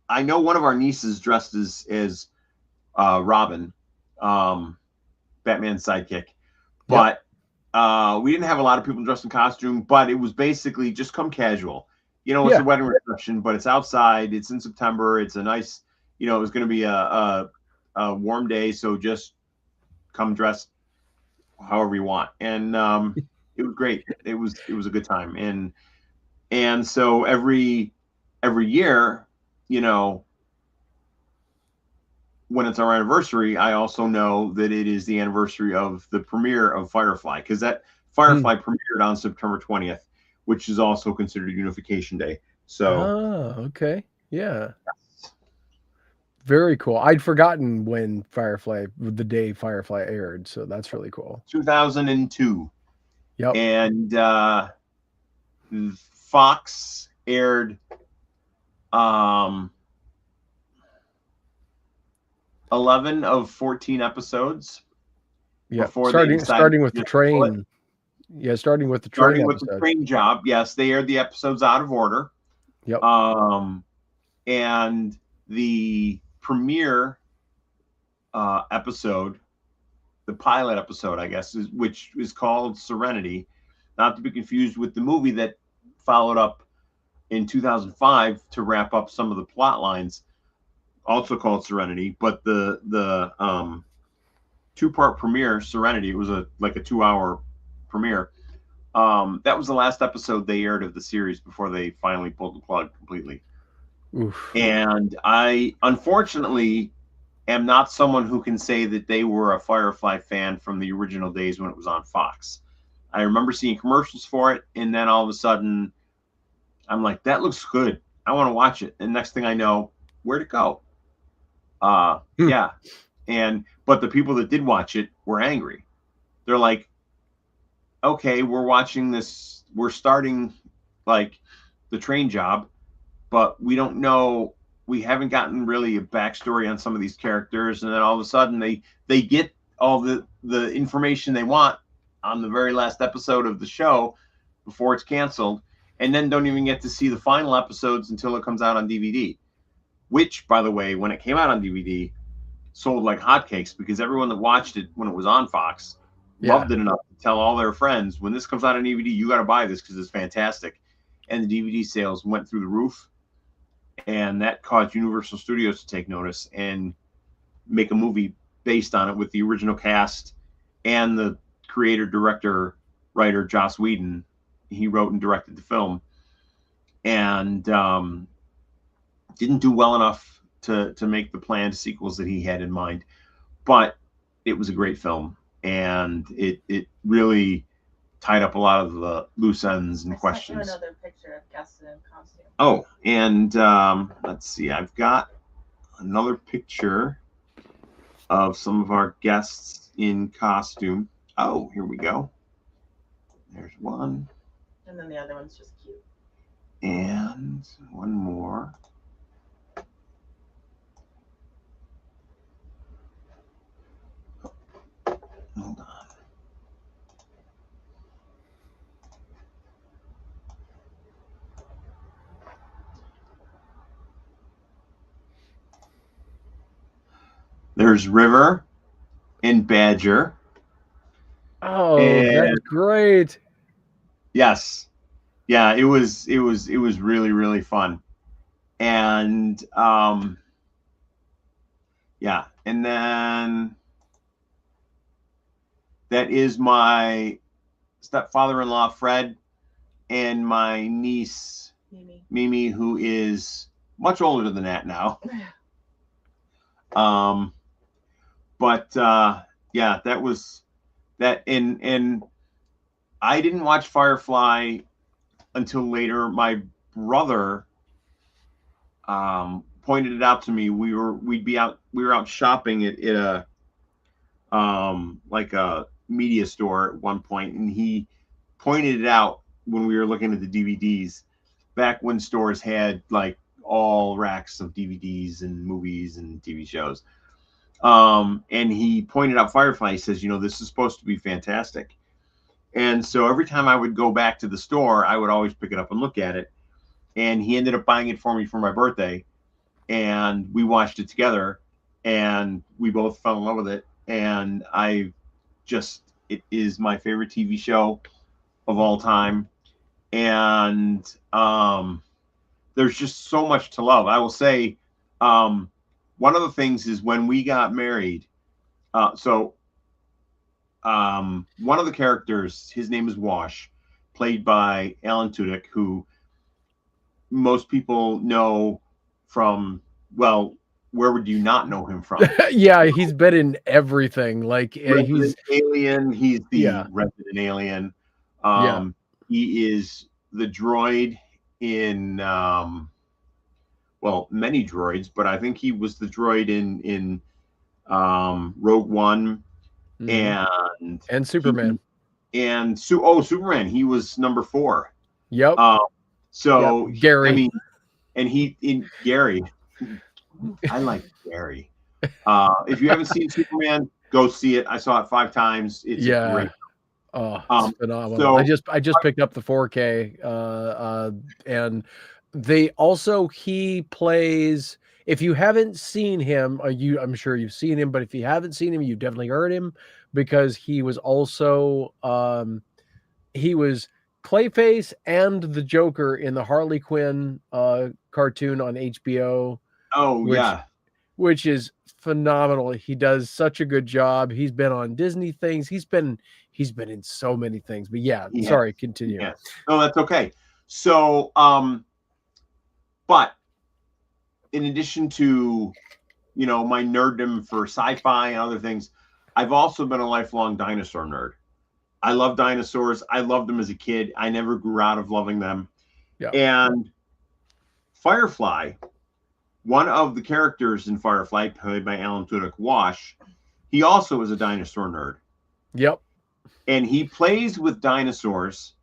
I know one of our nieces dressed as Robin, Batman's sidekick, but we didn't have a lot of people dressed in costume, but it was basically just come casual. It's a wedding reception, but it's outside. It's in September. It's a nice, it was going to be a warm day, so just come dressed however you want. And it was great. It was a good time. And so every year, when it's our anniversary, I also know that it is the anniversary of the premiere of Firefly, because that Firefly premiered on September 20th, which is also considered Unification Day. So, okay, yeah, very cool. I'd forgotten when the day Firefly aired, so that's really cool. 2002. Yep. And Fox aired 11 of 14 episodes. Yeah, starting with the train. Yeah, starting with the train. Starting with the train job. Yes, they aired the episodes out of order. Yep. and the premiere episode, the pilot episode, I guess, which is called Serenity, not to be confused with the movie that followed up in 2005 to wrap up some of the plot lines, also called Serenity. But the two-part premiere, Serenity, it was like a 2-hour premiere. That was the last episode they aired of the series before they finally pulled the plug completely. Oof. And I, unfortunately, am not someone who can say that they were a Firefly fan from the original days when it was on Fox. I remember seeing commercials for it, and then all of a sudden, I'm like, that looks good. I want to watch it. And next thing I know, where'd it go? Yeah. But the people that did watch it were angry. They're like, okay, we're watching this. We're starting like the train job, but we don't know. We haven't gotten really a backstory on some of these characters. And then all of a sudden they get all the information they want on the very last episode of the show before it's canceled, and then don't even get to see the final episodes until it comes out on DVD, which, by the way, when it came out on DVD, sold like hotcakes because everyone that watched it when it was on Fox loved it enough to tell all their friends, when this comes out on DVD, you got to buy this because it's fantastic. And the DVD sales went through the roof, and that caused Universal Studios to take notice and make a movie based on it with the original cast and the creator, director, writer Joss Whedon. He wrote and directed the film, and didn't do well enough to make the planned sequels that he had in mind. But it was a great film, and it really tied up a lot of the loose ends and questions. Another picture of guests in costume. Oh, and let's see. I've got another picture of some of our guests in costume. Oh, here we go. There's one. And then the other one's just cute. And one more. Hold on. There's River and Badger. Oh, that's great. Yes. Yeah, it was really, really fun. And yeah, and then that is my stepfather-in-law Fred and my niece Mimi, who is much older than that now. But yeah, that was that. And I didn't watch Firefly until later. My brother pointed it out to me. We were out shopping at a like a media store at one point, and he pointed it out when we were looking at the DVDs back when stores had like all racks of DVDs and movies and TV shows. And he pointed out Firefly. He says, this is supposed to be fantastic. And so every time I would go back to the store, I would always pick it up and look at it. And he ended up buying it for me for my birthday. And we watched it together, and we both fell in love with it. And it is my favorite TV show of all time. And there's just so much to love. I will say, one of the things is when we got married, one of the characters, his name is Wash, played by Alan Tudyk, who most people know from, well, where would you not know him from? Yeah, he's been in everything. Like he's Alien. He's the resident alien. He is the droid in many droids, but I think he was the droid in Rogue One, and Superman. Superman. He was number 4. Yep. Gary. I mean, and Gary. I like Gary. If you haven't seen Superman, go see it. I saw it 5 times. It's great. Oh, it's phenomenal. I just picked up the 4K, and He plays, if you haven't seen him, I'm sure you've seen him, but if you haven't seen him, you definitely heard him, because he was also he was Clayface and the Joker in the Harley Quinn cartoon on HBO, Oh, yeah. which is phenomenal. He does such a good job. He's been on Disney things. He's been in so many things. But yeah, sorry, continue. Yes. No, that's okay. So, but in addition to, my nerddom for sci-fi and other things, I've also been a lifelong dinosaur nerd. I love dinosaurs. I loved them as a kid. I never grew out of loving them. Yeah. And Firefly, one of the characters in Firefly, played by Alan Tudyk, Wash, he also is a dinosaur nerd. Yep. And he plays with dinosaurs.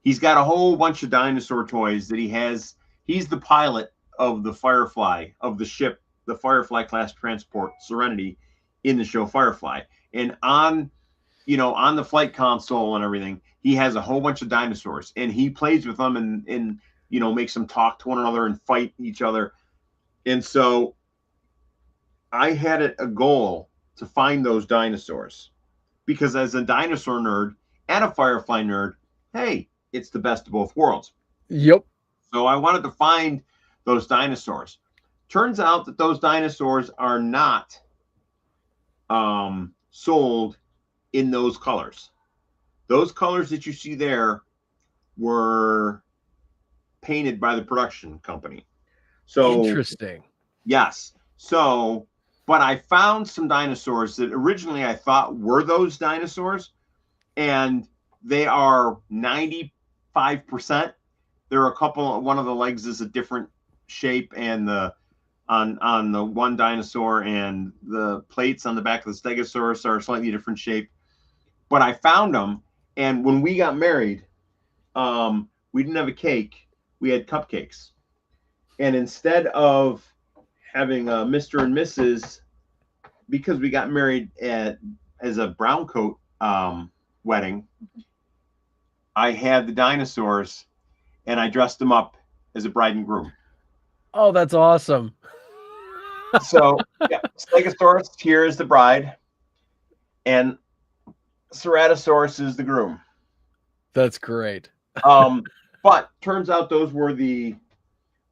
He's got a whole bunch of dinosaur toys that he has. He's the pilot of the Firefly, of the ship, the Firefly class transport Serenity, in the show Firefly. And on the flight console and everything, he has a whole bunch of dinosaurs, and he plays with them and makes them talk to one another and fight each other. And so I had a goal to find those dinosaurs, because as a dinosaur nerd and a Firefly nerd, hey, it's the best of both worlds. Yep. So I wanted to find those dinosaurs. Turns out that those dinosaurs are not sold in those colors. Those colors that you see there were painted by the production company. So interesting. Yes. So, but I found some dinosaurs that originally I thought were those dinosaurs, and they are 95%. There are a couple. One of the legs is a different shape, and on the one dinosaur, and the plates on the back of the Stegosaurus are a slightly different shape. But I found them, and when we got married, we didn't have a cake. We had cupcakes. And instead of having a Mr. and Mrs., because we got married as a brown coat wedding, I had the dinosaurs, and I dressed them up as a bride and groom. Oh, that's awesome. So, yeah, Stegosaurus here is the bride, and Ceratosaurus is the groom. That's great. But turns out those were they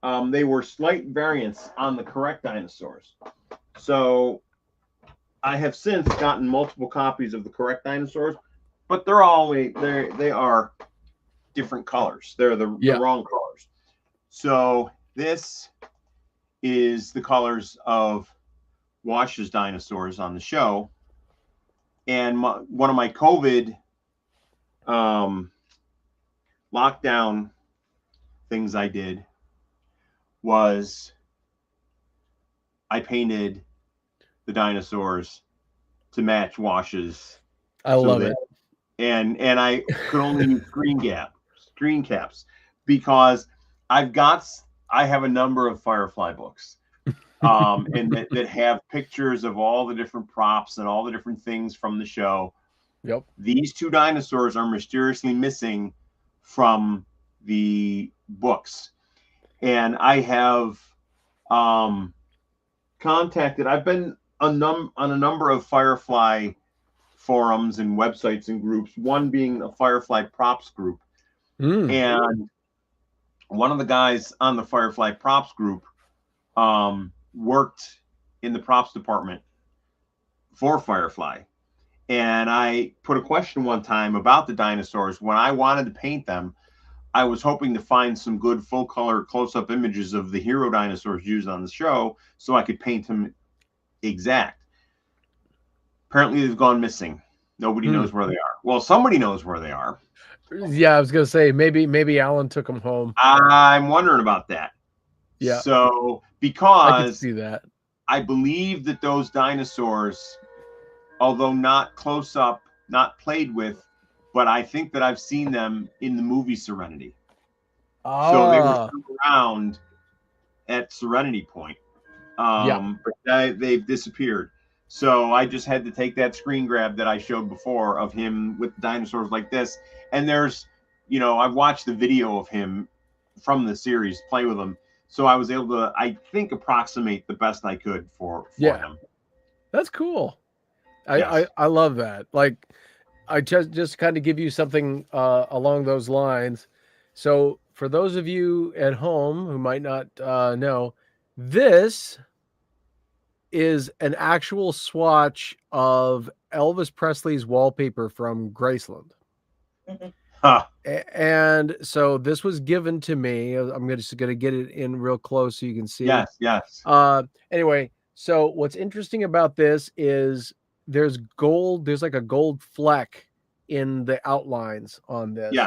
were slight variants on the correct dinosaurs. So I have since gotten multiple copies of the correct dinosaurs, but they are different colors. They're the wrong colors. So this is the colors of Wash's dinosaurs on the show. And one of my COVID lockdown things I did was I painted the dinosaurs to match Wash's. I love it. And I could only use screen caps because I have a number of Firefly books and that have pictures of all the different props and all the different things from the show. Yep. These two dinosaurs are mysteriously missing from the books. And I have contacted, I've been on a number of Firefly forums and websites and groups, one being a Firefly props group. And one of the guys on the Firefly props group worked in the props department for Firefly. And I put a question one time about the dinosaurs. When I wanted to paint them, I was hoping to find some good full color close-up images of the hero dinosaurs used on the show so I could paint them exact. Apparently they've gone missing. Nobody knows where they are. Well, somebody knows where they are. Yeah, I was gonna say maybe Alan took them home. I'm wondering about that. Yeah. So I because can see that. I believe that those dinosaurs, although not close up, not played with, but I think that I've seen them in the movie Serenity. So they were still around at Serenity Point. But they've disappeared. So I just had to take that screen grab that I showed before of him with dinosaurs like this. And there's, I've watched the video of him from the series, play with them. So I was able to, I think, approximate the best I could for him. That's cool. Yes. I love that. Like, I just kind of give you something along those lines. So for those of you at home who might not know, this is an actual swatch of Elvis Presley's wallpaper from Graceland. Huh. And so this was given to me. I'm just going to get it in real close so you can see. Yes. Anyway, so what's interesting about this is there's gold. There's like a gold fleck in the outlines on this. Yeah.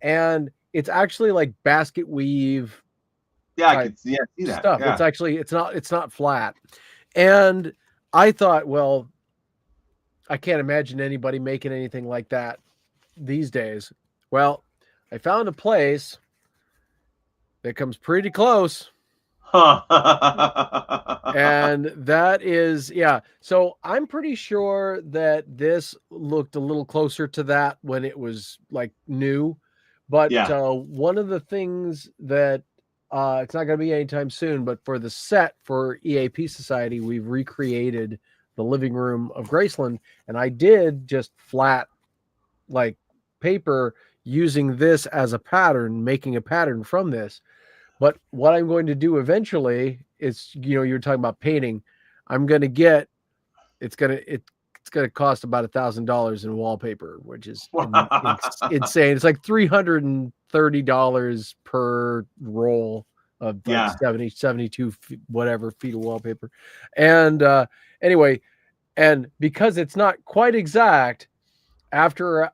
And it's actually like basket weave. Yeah, I could see that stuff. Yeah. It's actually, it's not flat. And I thought, well, I can't imagine anybody making anything like that these days. Well, I found a place that comes pretty close. And that is, yeah. So I'm pretty sure that this looked a little closer to that when it was like new. But one of the things that it's not going to be anytime soon, but for the set for EAP Society, we've recreated the living room of Graceland. And I did just flat like paper using this as a pattern, making a pattern from this. But what I'm going to do eventually is, you know, you're talking about painting. I'm going to get, it's going to cost about $1,000 in wallpaper, which is insane. It's like $330 per roll of like 72 whatever feet of wallpaper. And anyway, and because it's not quite exact, after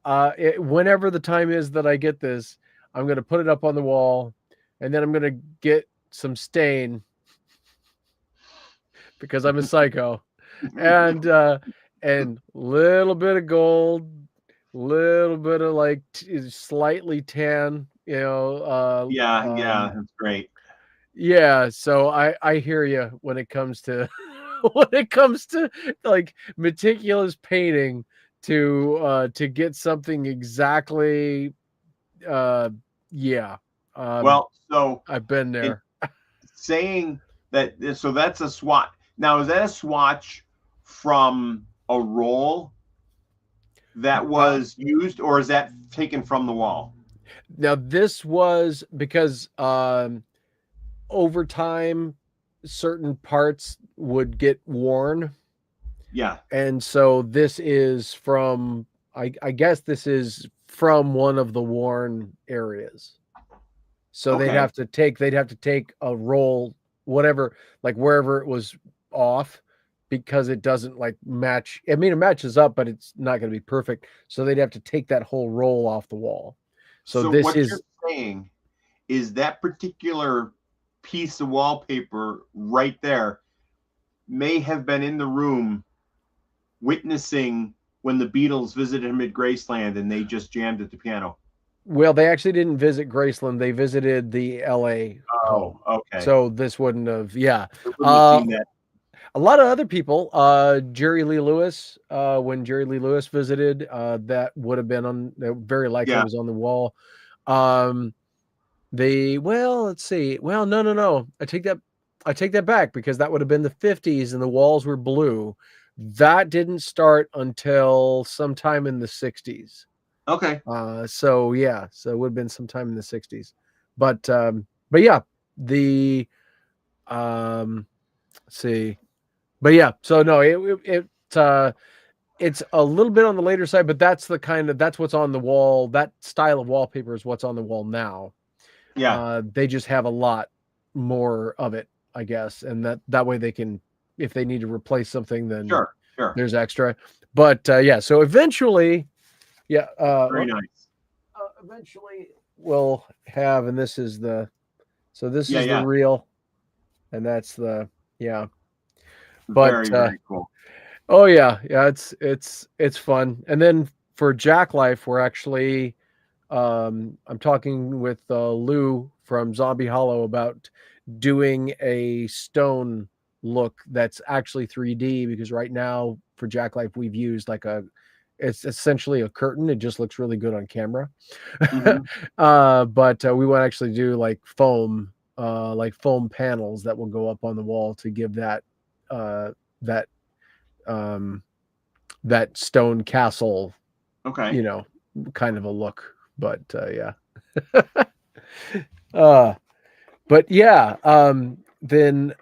whenever the time is that I get this, I'm going to put it up on the wall, and then I'm going to get some stain because I'm a psycho, and little bit of gold, little bit of like slightly tan, you know. That's great. Yeah, so I hear you when it comes to like meticulous painting to get something exactly. Well, so I've been there. Saying that, so that's a swatch. Now, is that a swatch from a roll that was used, or is that taken from the wall? Now, this was because over time, certain parts would get worn. Yeah. And so this is from, I guess this is from one of the worn areas. So they'd have to take a roll, whatever, like wherever it was off, because it doesn't like match. I mean, it matches up, but it's not going to be perfect. So they'd have to take that whole roll off the wall. So this what is you're saying is that particular piece of wallpaper right there may have been in the room witnessing when the Beatles visited him at Graceland and they just jammed at the piano. Well, they actually didn't visit Graceland. They visited the LA home. Okay. So this wouldn't have, It wouldn't have seen that. A lot of other people, Jerry Lee Lewis, when Jerry Lee Lewis visited, that would have been on, very likely was on the wall. Let's see. Well, no. I take that back, because that would have been the 50s and the walls were blue. That didn't start until sometime in the 60s. Okay. So it would have been sometime in the 60s. But yeah, let's see. But yeah, so no, it's a little bit on the later side, but that's what's on the wall. That style of wallpaper is what's on the wall now. Yeah. They just have a lot more of it, I guess. And that way they can, if they need to replace something, then sure. There's extra. But so eventually, very nice. Eventually we'll have, and this is the real, and that's the, but very cool. Oh yeah, it's fun. And then for Jacklife, we're actually I'm talking with Lou from Zombie Hollow about doing a stone look that's actually 3D, because right now for Jacklife we've used like It's essentially a curtain. It just looks really good on camera. Mhm. But we want to actually do like foam panels that will go up on the wall to give that that that stone castle, Okay. you know, kind of a look. But yeah. uh, but yeah. Then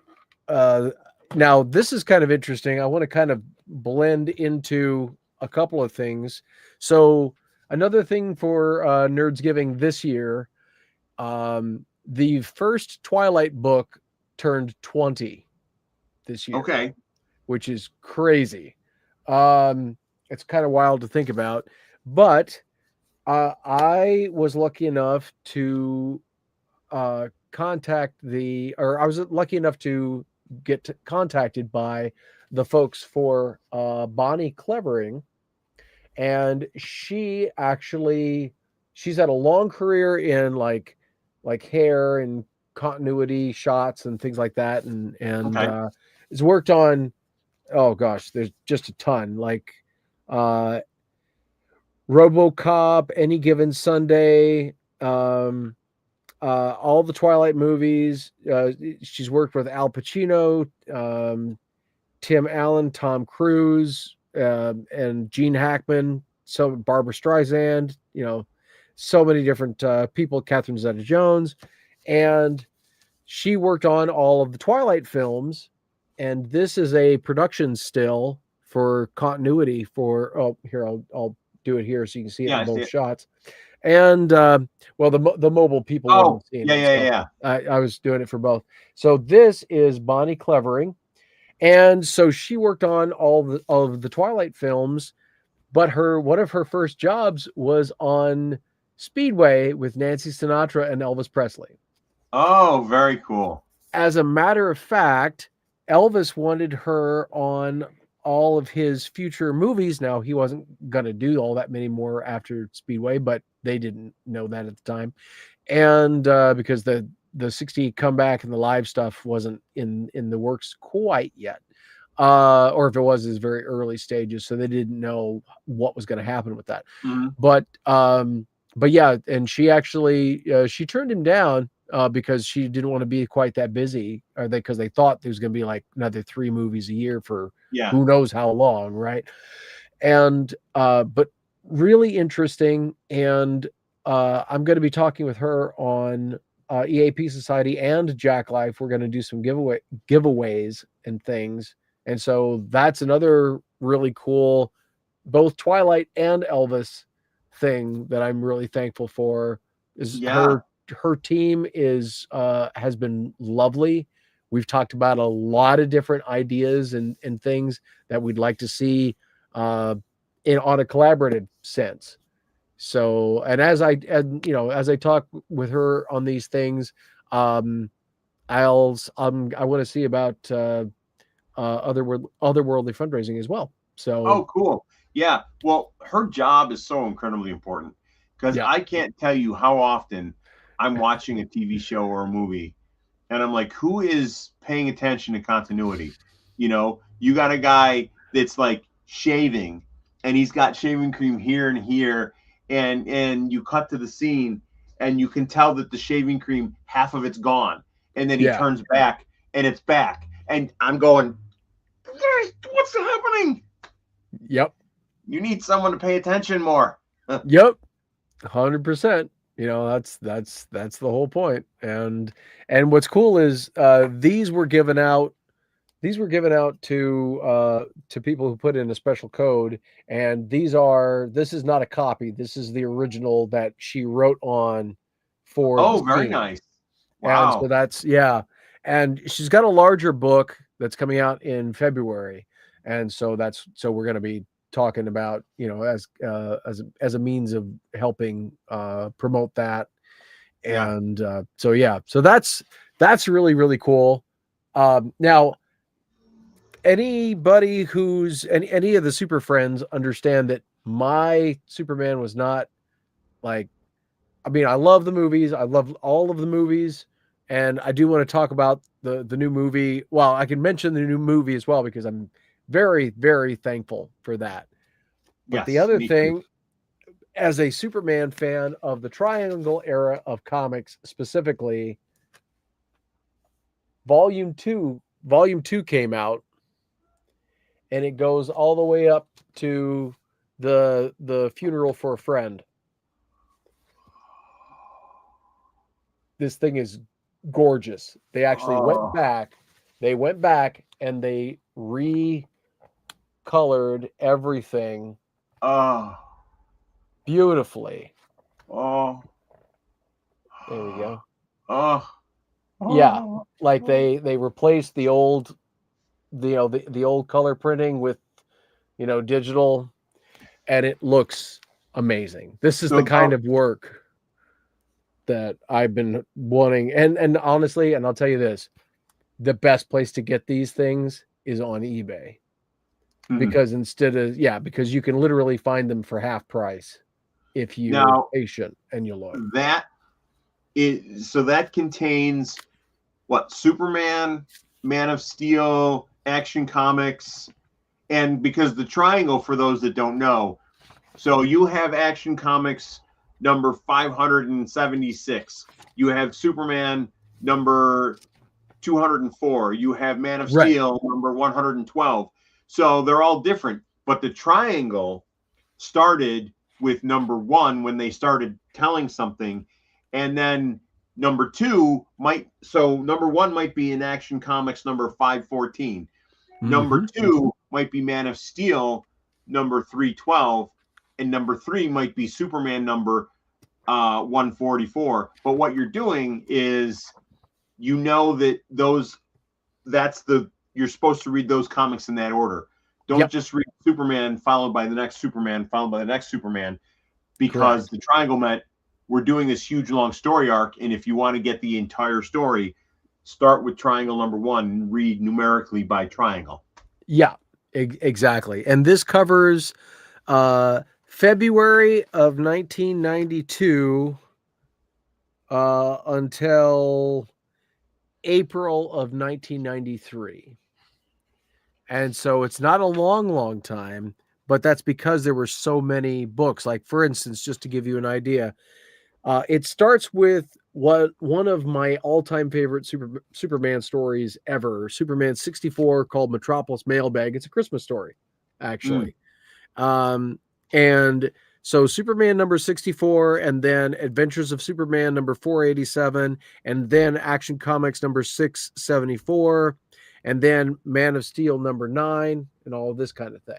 now this is kind of interesting. I want to kind of blend into a couple of things. So another thing for Nerdsgiving this year, the first Twilight book turned 20 this year, Okay. which is crazy. It's kind of wild to think about, but I was lucky enough to I was lucky enough to get contacted by the folks for Bonnie Clevering, and she's had a long career in like hair and continuity shots and things like that, and Okay. has worked on, oh gosh, there's just a ton, like uh RoboCop, Any Given Sunday, all the Twilight movies. She's worked with Al Pacino, Tim Allen, Tom Cruise, and Gene Hackman, so Barbara Streisand, so many different people, Catherine Zeta-Jones. And she worked on all of the Twilight films. And this is a production still for continuity for, oh, here, I'll do it here so you can see it Yeah, in I see both it. shots. And well, the mobile people wouldn't Oh, have seen yeah, it, yeah, so yeah. I was doing it for both. So this is Bonnie Clevering, and so she worked on all of the Twilight films, but one of her first jobs was on Speedway with Nancy Sinatra and Elvis Presley. Oh, very cool. As a matter of fact, Elvis wanted her on all of his future movies. Now, he wasn't going to do all that many more after Speedway, but they didn't know that at the time. And because the 60 comeback and the live stuff wasn't in the works quite yet. Or if it was, it's very early stages, so they didn't know what was going to happen with that. Mhm. But yeah, and she actually she turned him down because she didn't want to be quite that busy, or because they thought there was going to be like another 3 movies a year for Yeah. who knows how long, right? And but really interesting, and I'm going to be talking with her on EAP Society and Jack Life. We're going to do some giveaways and things, and so that's another really cool, both Twilight and Elvis thing that I'm really thankful for. Is Yeah. her team has been lovely. We've talked about a lot of different ideas and things that we'd like to see on a collaborative sense. So, and as I talk with her on these things, I want to see about otherworldly fundraising as well. So, Oh, cool. Yeah. Well, her job is so incredibly important because yeah, I can't tell you how often I'm watching a TV show or a movie and I'm like, who is paying attention to continuity? You got a guy that's like shaving and he's got shaving cream here and here, and you cut to the scene and you can tell that the shaving cream, half of it's gone, and then he yeah, turns back and it's back. And I'm going, what's happening? yep, You need someone to pay attention more. yep, 100%. That's the whole point. And what's cool is these were given out to people who put in a special code, and this is not a copy. This is the original that she wrote on for the Oh, very scene. nice. And so Wow. that's, yeah. And she's got a larger book that's coming out in February. And so we're going to be talking about, as a means of helping promote that. Yeah. And so yeah, so that's really, really cool. Now, anybody who's any of the super friends understand that my Superman was not like, I mean, I love the movies. I love all of the movies. And I do want to talk about the new movie. Well, I can mention the new movie as well, because I'm very, very thankful for that. But the Yes, other me too. thing, as a Superman fan of the Triangle era of comics specifically, Volume 2 came out, and it goes all the way up to the funeral for a friend. This thing is gorgeous. They actually went back. They went back and they recolored everything beautifully. Oh. There we go. Oh. Yeah, like they replaced the old, the old color printing with, digital, and it looks amazing. This is the kind of work that I've been wanting, and honestly, and I'll tell you this, the best place to get these things is on eBay, because because you can literally find them for half price if you're patient and you look. So that contains what? Superman, Man of Steel, Action Comics, and because the Triangle, for those that don't know, so you have Action Comics number 576, you have Superman number 204, you have Man of Steel number 112. So they're all different, but the Triangle started with number 1 when they started telling something, and then number 2 number 1 might be in Action Comics number 514. Number 2 might be Man of Steel number 312, and number 3 might be Superman number 144. But what you're doing is, that you're supposed to read those comics in that order. Don't just read Superman followed by the next Superman followed by the next Superman, because the Triangle meant we're doing this huge long story arc, and if you want to get the entire story, start with Triangle number 1 and read numerically by Triangle. Yeah, exactly. And this covers February of 1992 until April of 1993. And so it's not a long time, but that's because there were so many books. Like, for instance, just to give you an idea, it starts with one of my all-time favorite Superman stories ever, Superman 64, called Metropolis Mailbag. It's a Christmas story, actually. And so Superman number 64, and then Adventures of Superman number 487, and then Action Comics number 674, and then Man of Steel number 9, and all of this kind of thing.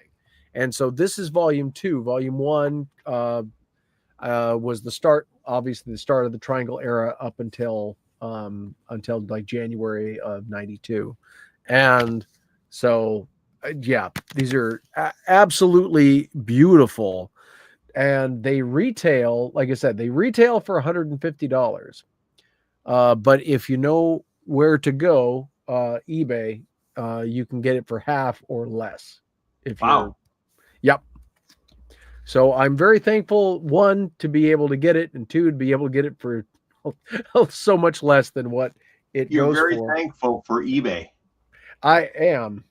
And so this is volume 2. Volume 1 was the start, obviously the start of the Triangle era up until like January of 92. And so, these are absolutely beautiful. And they retail, like I said, for $150. But if you know where to go, eBay, you can get it for half or less. Yep. So I'm very thankful, 1, to be able to get it, and 2, to be able to get it for so much less than what it goes for. You're very thankful for eBay. I am.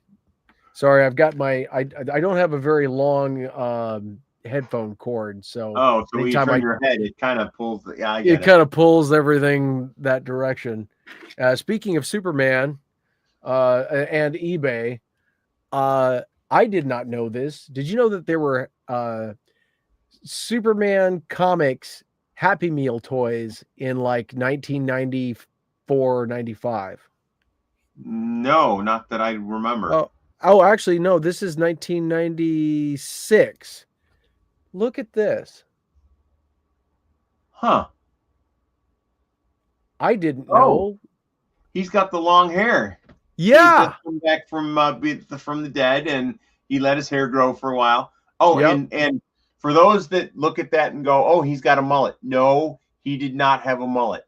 Sorry, I've got I don't have a very long headphone cord, so when you turn your head, it kind of pulls. It kind of pulls everything that direction. Speaking of Superman and eBay, I did not know this. Did you know that there were Superman comics Happy Meal toys in like 1994, 95? No, not that I remember. Oh, actually, no, this is 1996. Look at this. Huh. I didn't know. He's got the long hair. Yeah. He's just come back from the dead, and he let his hair grow for a while. And for those that look at that and go, "Oh, he's got a mullet." No, he did not have a mullet.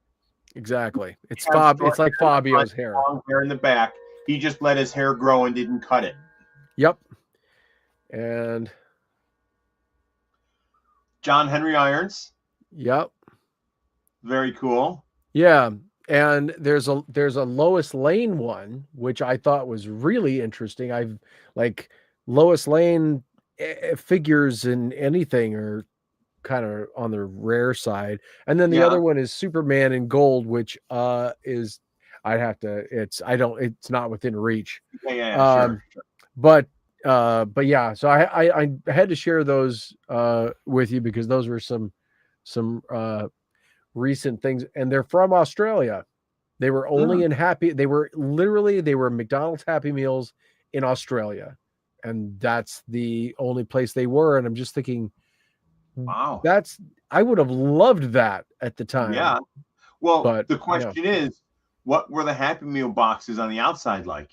Exactly. It's like Fabio's hair. Long hair in the back. He just let his hair grow and didn't cut it. Yep. And John Henry Irons. Yep. Very cool. Yeah. And there's a Lois Lane one, which I thought was really interesting. Lois Lane figures in anything are kind of on the rare side. And then the Yeah. other one is Superman in gold, which is it's not within reach. Sure. But yeah, so I had to share those with you because those were some recent things, and they're from Australia. They were only they were McDonald's Happy Meals in Australia, and that's the only place they were. And I'm just thinking, Wow. I would have loved that at the time. Yeah. Well, but the question is, what were the Happy Meal boxes on the outside like?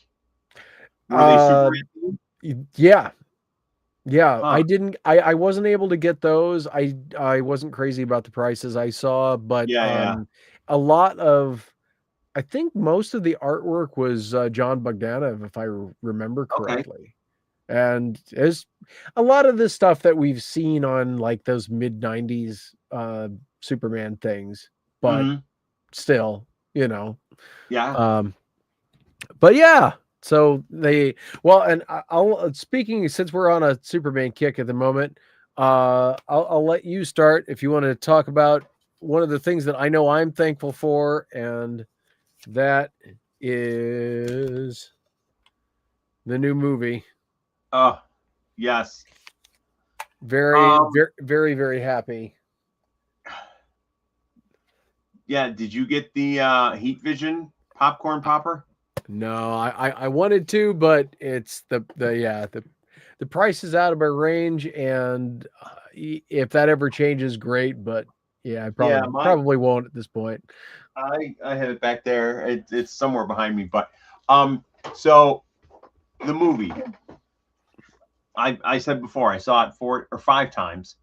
Were they Superman? Yeah. Huh. I wasn't able to get those. I wasn't crazy about the prices I saw, but a lot of, I think most of the artwork was John Bogdanov, if I remember correctly. And there's a lot of the stuff that we've seen on like those mid 90s Superman things, but still, Yeah. But yeah, so and I'll speaking, since we're on a Superman kick at the moment, I'll let you start if you want to talk about one of the things that I know I'm thankful for, and that is the new movie. Oh, yes. Very, very, very happy. Yeah. Did you get the Heat Vision popcorn popper? No, I wanted to, but it's the price is out of my range, and if that ever changes, great. But yeah, I probably won't at this point. I have it back there. It's somewhere behind me, but so the movie, I said before, I saw it 4 or 5 times.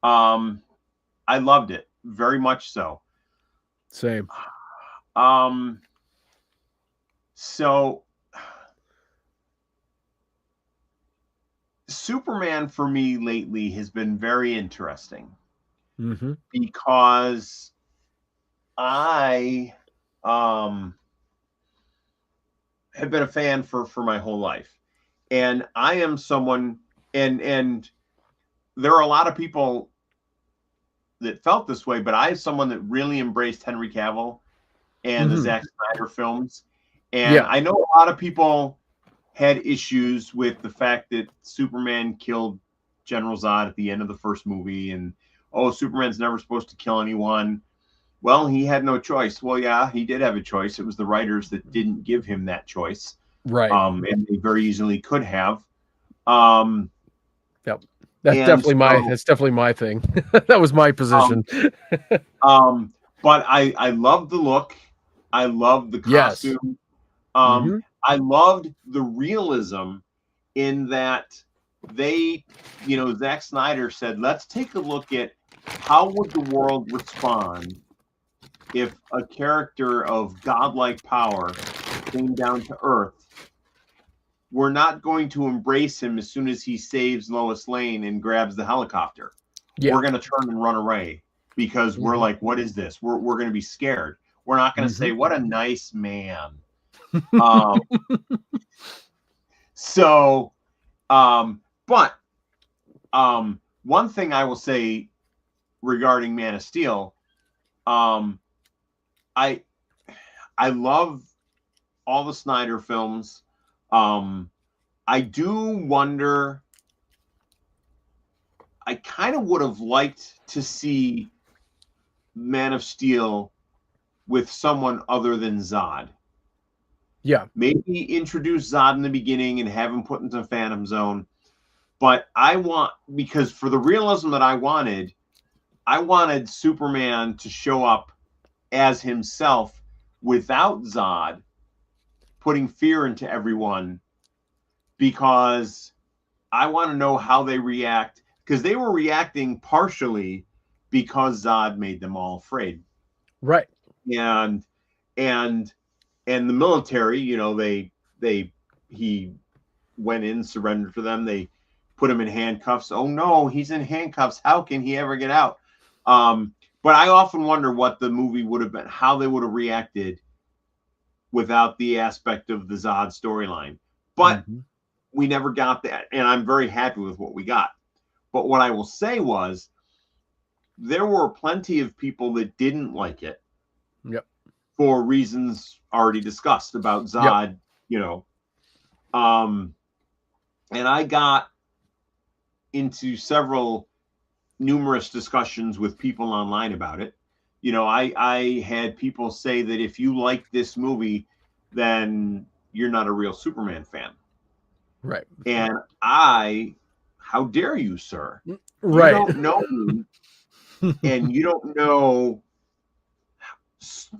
I loved it very much so. Same. So Superman for me lately has been very interesting because I have been a fan for my whole life, and I am someone, and there are a lot of people that felt this way, but I am someone that really embraced Henry Cavill and the Zack Snyder films. And I know a lot of people had issues with the fact that Superman killed General Zod at the end of the first movie, and Superman's never supposed to kill anyone. Well, he had no choice. Well, yeah, he did have a choice. It was the writers that didn't give him that choice. Right. And they very easily could have. Yep. That's definitely my thing. That was my position. But I loved the look. I loved the costume. Yes. I loved the realism in that Zack Snyder said, let's take a look at how would the world respond if a character of godlike power came down to Earth. We're not going to embrace him as soon as he saves Lois Lane and grabs the helicopter. We're going to turn and run away because we're like, what is this? We're going to be scared. We're not going to say, what a nice man. But one thing I will say regarding Man of Steel, I love all the Snyder films. I do wonder, I kind of would have liked to see Man of Steel with someone other than Zod. Yeah. Maybe introduce Zod in the beginning and have him put into Phantom Zone. But because for the realism that I wanted Superman to show up as himself without Zod, putting fear into everyone, because I want to know how they react, because they were reacting partially because Zod made them all afraid. Right. And the military, he went in, surrendered to them. They put him in handcuffs. Oh no, he's in handcuffs. How can he ever get out? But I often wonder what the movie would have been, how they would have reacted without the aspect of the Zod storyline. But we never got that, and I'm very happy with what we got. But what I will say was, there were plenty of people that didn't like it. Yep. For reasons already discussed about Zod, Yep. you know. And I got into numerous discussions with people online about it. You know, I had people say that if you like this movie, then you're not a real Superman fan. Right. And how dare you, sir? Right. You don't know me, and you don't know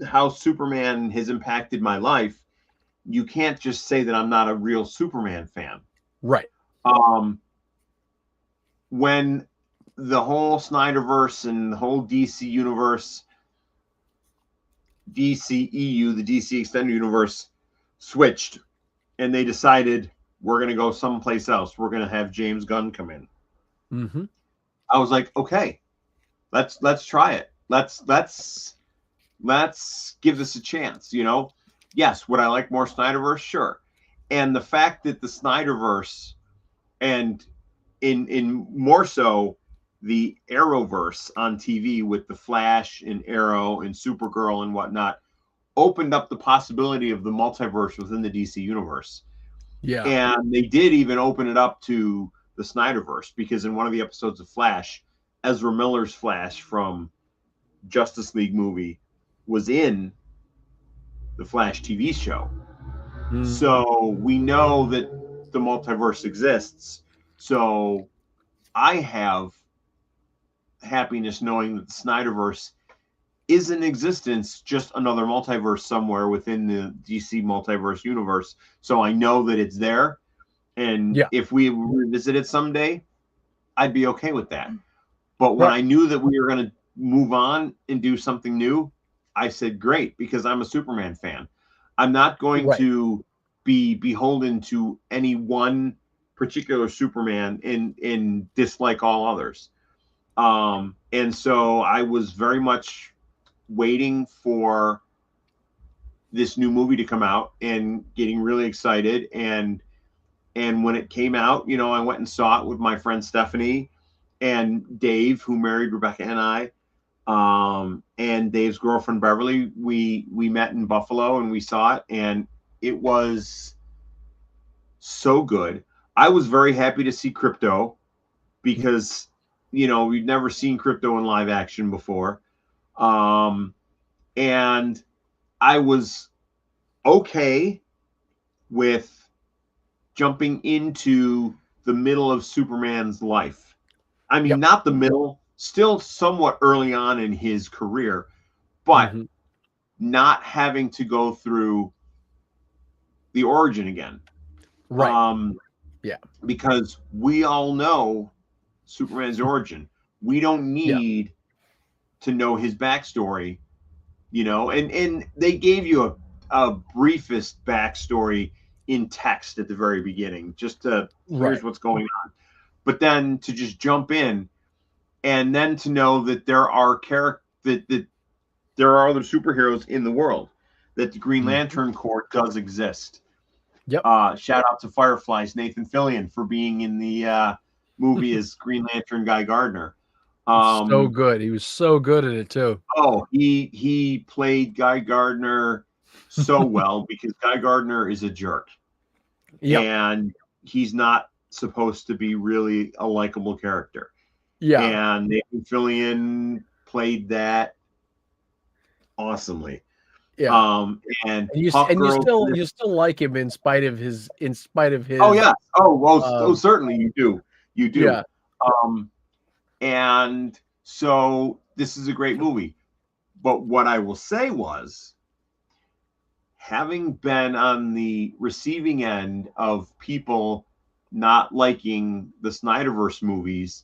how Superman has impacted my life. You can't just say that I'm not a real Superman fan. Right. When the whole Snyderverse and the whole DC universe, DCEU, the DC Extended Universe, switched, and they decided we're going to go someplace else. We're going to have James Gunn come in. Mm-hmm. I was like, okay, let's try it. Let's give this a chance. You know, yes, would I like more Snyderverse? Sure. And the fact that the Snyderverse, and in more so the Arrowverse on TV with the Flash and Arrow and Supergirl and whatnot, opened up the possibility of the multiverse within the DC universe. Yeah. And they did even open it up to the Snyderverse, because in one of the episodes of Flash, Ezra Miller's Flash from Justice League movie was in the Flash TV show. Mm. So we know that the multiverse exists. So I have happiness knowing that the Snyderverse is in existence, just another multiverse somewhere within the DC multiverse universe. So I know that it's there. And if we revisit it someday, I'd be okay with that. But when I knew that we were going to move on and do something new, I said, great, because I'm a Superman fan. I'm not going to be beholden to any one particular Superman and dislike all others. And so I was very much waiting for this new movie to come out and getting really excited. And when it came out, you know, I went and saw it with my friend Stephanie and Dave, who married Rebecca and I, and Dave's girlfriend Beverly. We met in Buffalo and we saw it, and it was so good. I was very happy to see Crypto, because, you know, we'd never seen Crypto in live action before. And I was okay with jumping into the middle of Superman's life. I mean, not the middle, still somewhat early on in his career, but not having to go through the origin again. Right. Because we all know Superman's origin. We don't need to know his backstory, you know, and they gave you a briefest backstory in text at the very beginning, just to here's what's going on. But then to just jump in, and then to know that there are that there are other superheroes in the world, that the Green Lantern Corps does exist. Shout out to Firefly's Nathan Fillion for being in the movie as Green Lantern Guy Gardner. So good. He was so good at it too. Oh, he played Guy Gardner so well, because Guy Gardner is a jerk. And he's not supposed to be really a likable character. And Nathan Fillion played that awesomely. And you still like him in spite of his Oh yeah. Oh, certainly you do. And so this is a great movie. But what I will say was, having been on the receiving end of people not liking the Snyderverse movies,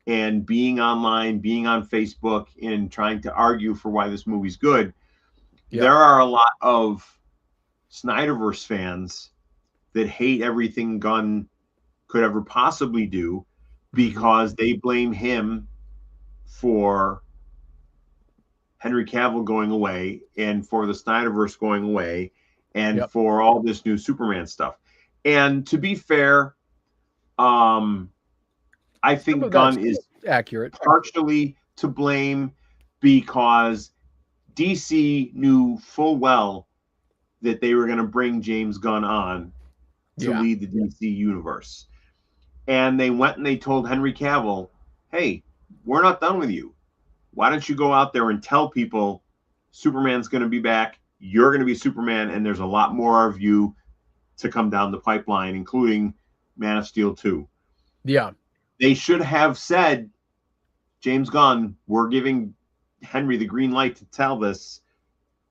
and being online, being on Facebook, and trying to argue for why this movie's good, there are a lot of Snyderverse fans that hate everything Gunn could ever possibly do, because they blame him for Henry Cavill going away, and for the Snyderverse going away, and for all this new Superman stuff. And to be fair, I Some think of that's Gunn is accurate. partially to blame because DC knew full well that they were going to bring James Gunn on to lead the DC universe. And they went and they told Henry Cavill, hey, we're not done with you. Why don't you go out there and tell people Superman's going to be back, you're going to be Superman, and there's a lot more of you to come down the pipeline, including Man of Steel 2. Yeah. They should have said, James Gunn, we're giving Henry the green light to tell this.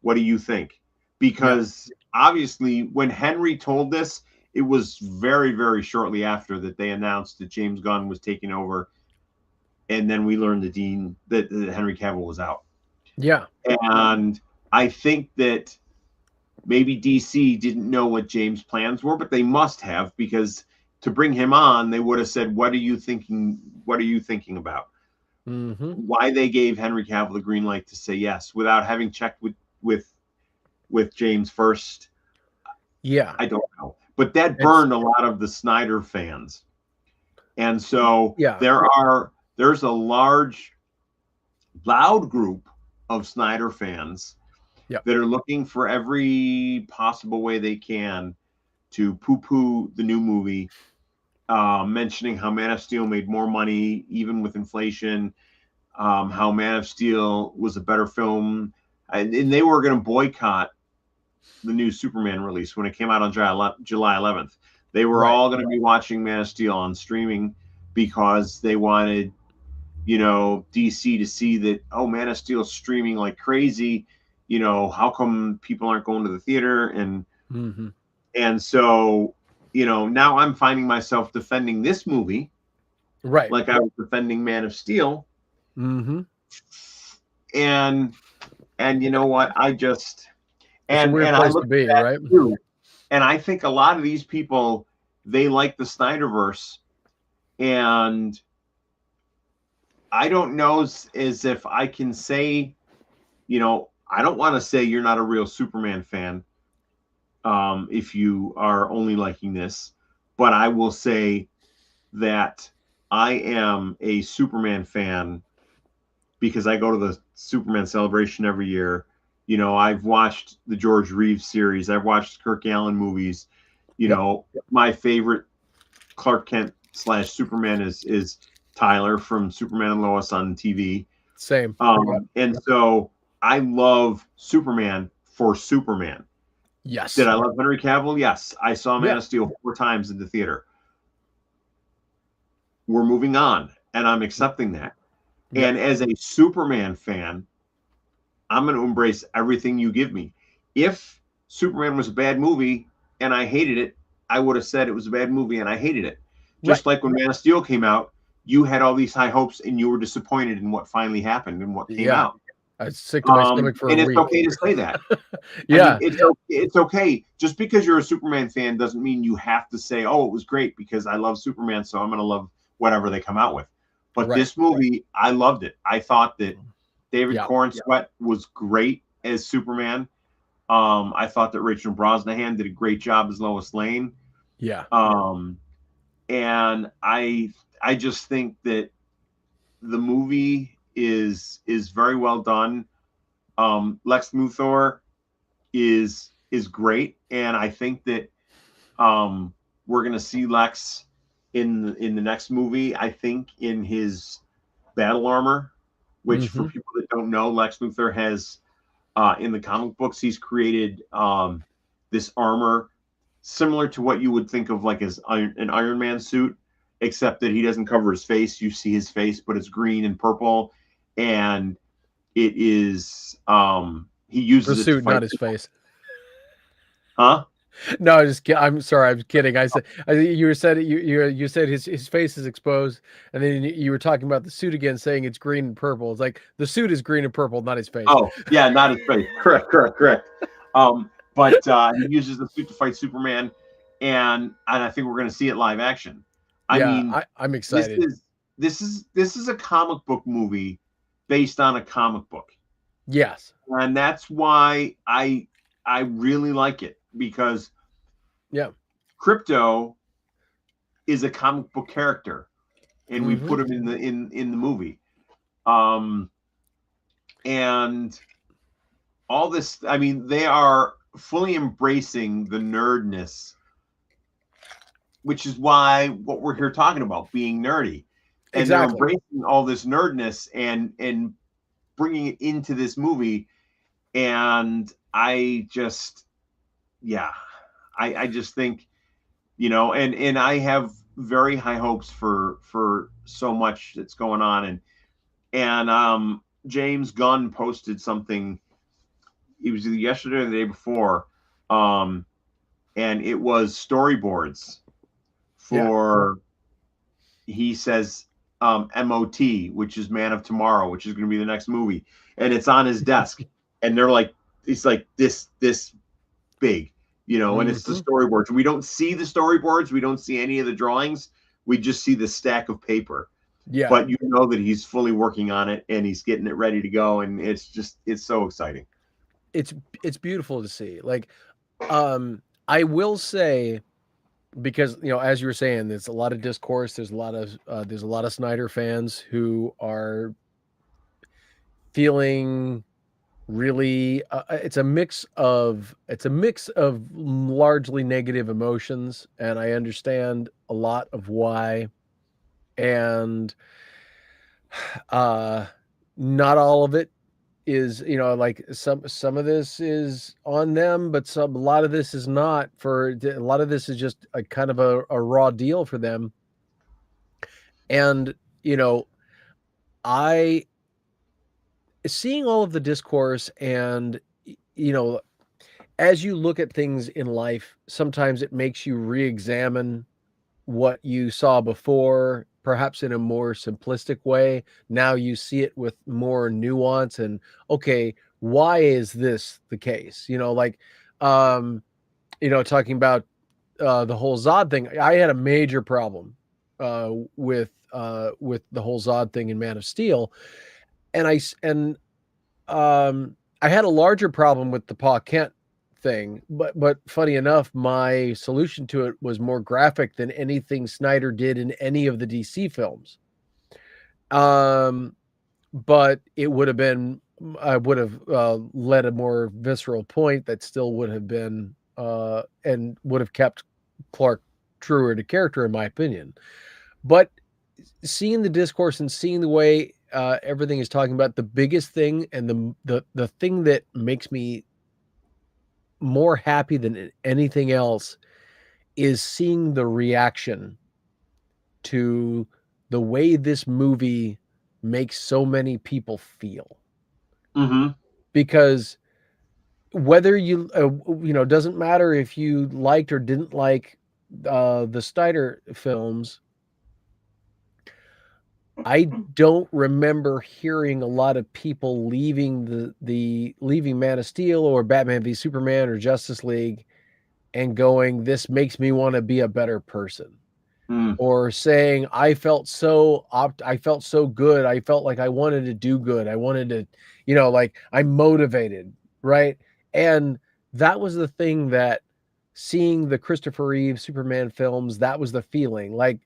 What do you think? Because obviously when Henry told this, it was very, very shortly after that they announced that James Gunn was taking over. And then we learned that Henry Cavill was out. Yeah. And I think that maybe DC didn't know what James' plans were, but they must have, because to bring him on, they would have said, what are you thinking? What are you thinking about? Mm-hmm. Why they gave Henry Cavill the green light to say yes without having checked with James first. Yeah. I don't know. But that burned a lot of the Snyder fans. And so there's a large, loud group of Snyder fans that are looking for every possible way they can to poo-poo the new movie, mentioning how Man of Steel made more money, even with inflation, how Man of Steel was a better film. And they were going to boycott the new Superman release when it came out on July 11th. They were all going to be watching Man of Steel on streaming because they wanted, DC to see that, oh, Man of Steel streaming like crazy. How come people aren't going to the theater? And so, now I'm finding myself defending this movie, like I was defending Man of Steel. Mm-hmm. And you know what? I just and I look to be, right? Too, and I think a lot of these people, they like the Snyderverse, and I don't know as if I can say, I don't want to say you're not a real Superman fan, if you are only liking this, but I will say that I am a Superman fan because I go to the Superman celebration every year. I've watched the George Reeves series. I've watched Kirk Allen movies. My favorite Clark Kent / Superman is Tyler from Superman and Lois on TV. Same. And so I love Superman for Superman. Yes. Did I love Henry Cavill? Yes. I saw Man of Steel 4 times in the theater. We're moving on, and I'm accepting that. And as a Superman fan, I'm going to embrace everything you give me. If Superman was a bad movie and I hated it, I would have said it was a bad movie and I hated it. Just like when Man of Steel came out, you had all these high hopes and you were disappointed in what finally happened and what came out. I was sick to my stomach for a week. And it's okay to say that. It's okay. Just because you're a Superman fan doesn't mean you have to say, oh, it was great because I love Superman, so I'm going to love whatever they come out with. But this movie, I loved it. I thought that David Cornsweet was great as Superman. I thought that Rachel Brosnahan did a great job as Lois Lane. Yeah. And I just think that the movie is very well done. Lex Luthor is great, and I think that we're going to see Lex in the next movie. I think in his battle armor, which for people that don't know, Lex Luthor has in the comic books, he's created this armor similar to what you would think of like as an Iron Man suit, except that he doesn't cover his face. You see his face, but it's green and purple, and it is he uses the suit, not his face. Huh? No, I'm sorry. I'm kidding. You said his face is exposed, and then you were talking about the suit again, saying it's green and purple. It's like the suit is green and purple, not his face. Oh, yeah, not his face. Correct. But he uses the suit to fight Superman, and I think we're going to see it live action. I'm excited. This is a comic book movie based on a comic book. Yes, and that's why I really like it, because Crypto is a comic book character, and we put him in the movie. And all this, I mean, they are fully embracing the nerdness, which is why what we're here talking about, being nerdy. And they're embracing all this nerdness and bringing it into this movie. And I just, I just think, and I have very high hopes for so much that's going on. And James Gunn posted something. It was either yesterday or the day before, and it was storyboards for. He says MOT, which is Man of Tomorrow, which is going to be the next movie, and it's on his desk, and they're like, it's like this big, and it's the storyboards. We don't see the storyboards, we don't see any of the drawings, we just see the stack of paper. Yeah, but you know that he's fully working on it and he's getting it ready to go, and it's so exciting. It's beautiful to see. Like, I will say, because as you were saying, there's a lot of discourse. There's a lot of Snyder fans who are feeling really. It's a mix of largely negative emotions, and I understand a lot of why. And not all of it is, like some of this is on them, but a lot of this is not. A lot of this is just a kind of a raw deal for them. And I seeing all of the discourse, and as you look at things in life, sometimes it makes you re-examine what you saw before, perhaps in a more simplistic way. Now you see it with more nuance, and okay, why is this the case? Talking about the whole Zod thing. I had a major problem with the whole Zod thing in Man of Steel, and I had a larger problem with the Pa Kent thing, but funny enough, my solution to it was more graphic than anything Snyder did in any of the DC films. But it would have been, I would have led a more visceral point that still would have been and would have kept Clark truer to character, in my opinion. But seeing the discourse and seeing the way everything is talking about, the biggest thing and the thing that makes me more happy than anything else is seeing the reaction to the way this movie makes so many people feel. Because whether you doesn't matter if you liked or didn't like the Snyder films, I don't remember hearing a lot of people leaving leaving Man of Steel or Batman v Superman or Justice League and going, this makes me want to be a better person. Or saying, I felt so good. I felt like I wanted to do good. I wanted to, like I'm motivated. Right. And that was the thing that seeing the Christopher Reeve Superman films, that was the feeling. Like,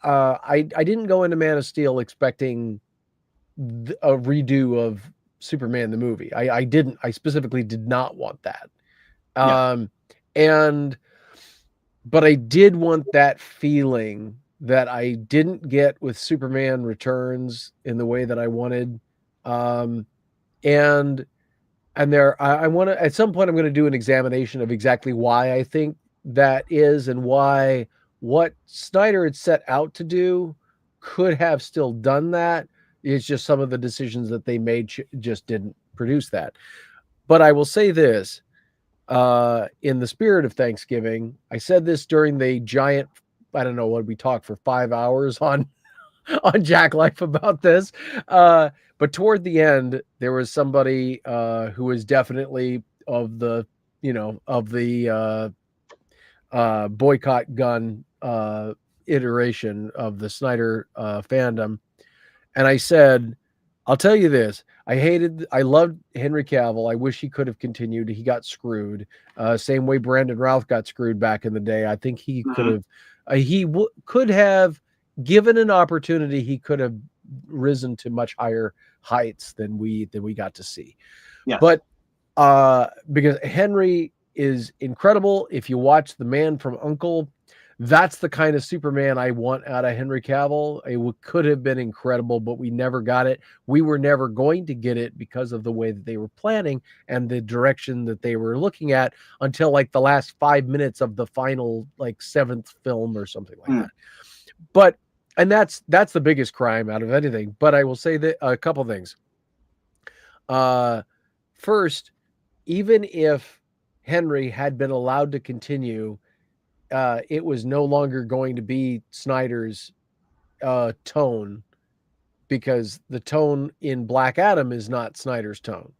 I didn't go into Man of Steel expecting a redo of Superman the movie. I didn't. I specifically did not want that. But I did want that feeling that I didn't get with Superman Returns in the way that I wanted. And I want to, at some point, I'm going to do an examination of exactly why I think that is, and why what Snyder had set out to do could have still done that. It's just some of the decisions that they made just didn't produce that. But I will say this, in the spirit of Thanksgiving, I said this during the giant, I don't know what, we talked for 5 hours on Jack Life about this. But toward the end, there was somebody who was definitely of the boycott gun iteration of the Snyder fandom. And I said, I'll tell you this, I loved Henry Cavill. I wish he could have continued. He got screwed. Same way Brandon Routh got screwed back in the day. I think he could have, could have given an opportunity. He could have risen to much higher heights than we got to see. Yes. But because Henry is incredible. If you watch The Man from U.N.C.L.E., that's the kind of Superman I want out of Henry Cavill. It could have been incredible, but we never got it. We were never going to get it because of the way that they were planning and the direction that they were looking at until like the last 5 minutes of the final like 7th film or something like that. But and that's the biggest crime out of anything. But I will say that a couple things. First, even if Henry had been allowed to continue, it was no longer going to be Snyder's tone, because the tone in Black Adam is not Snyder's tone.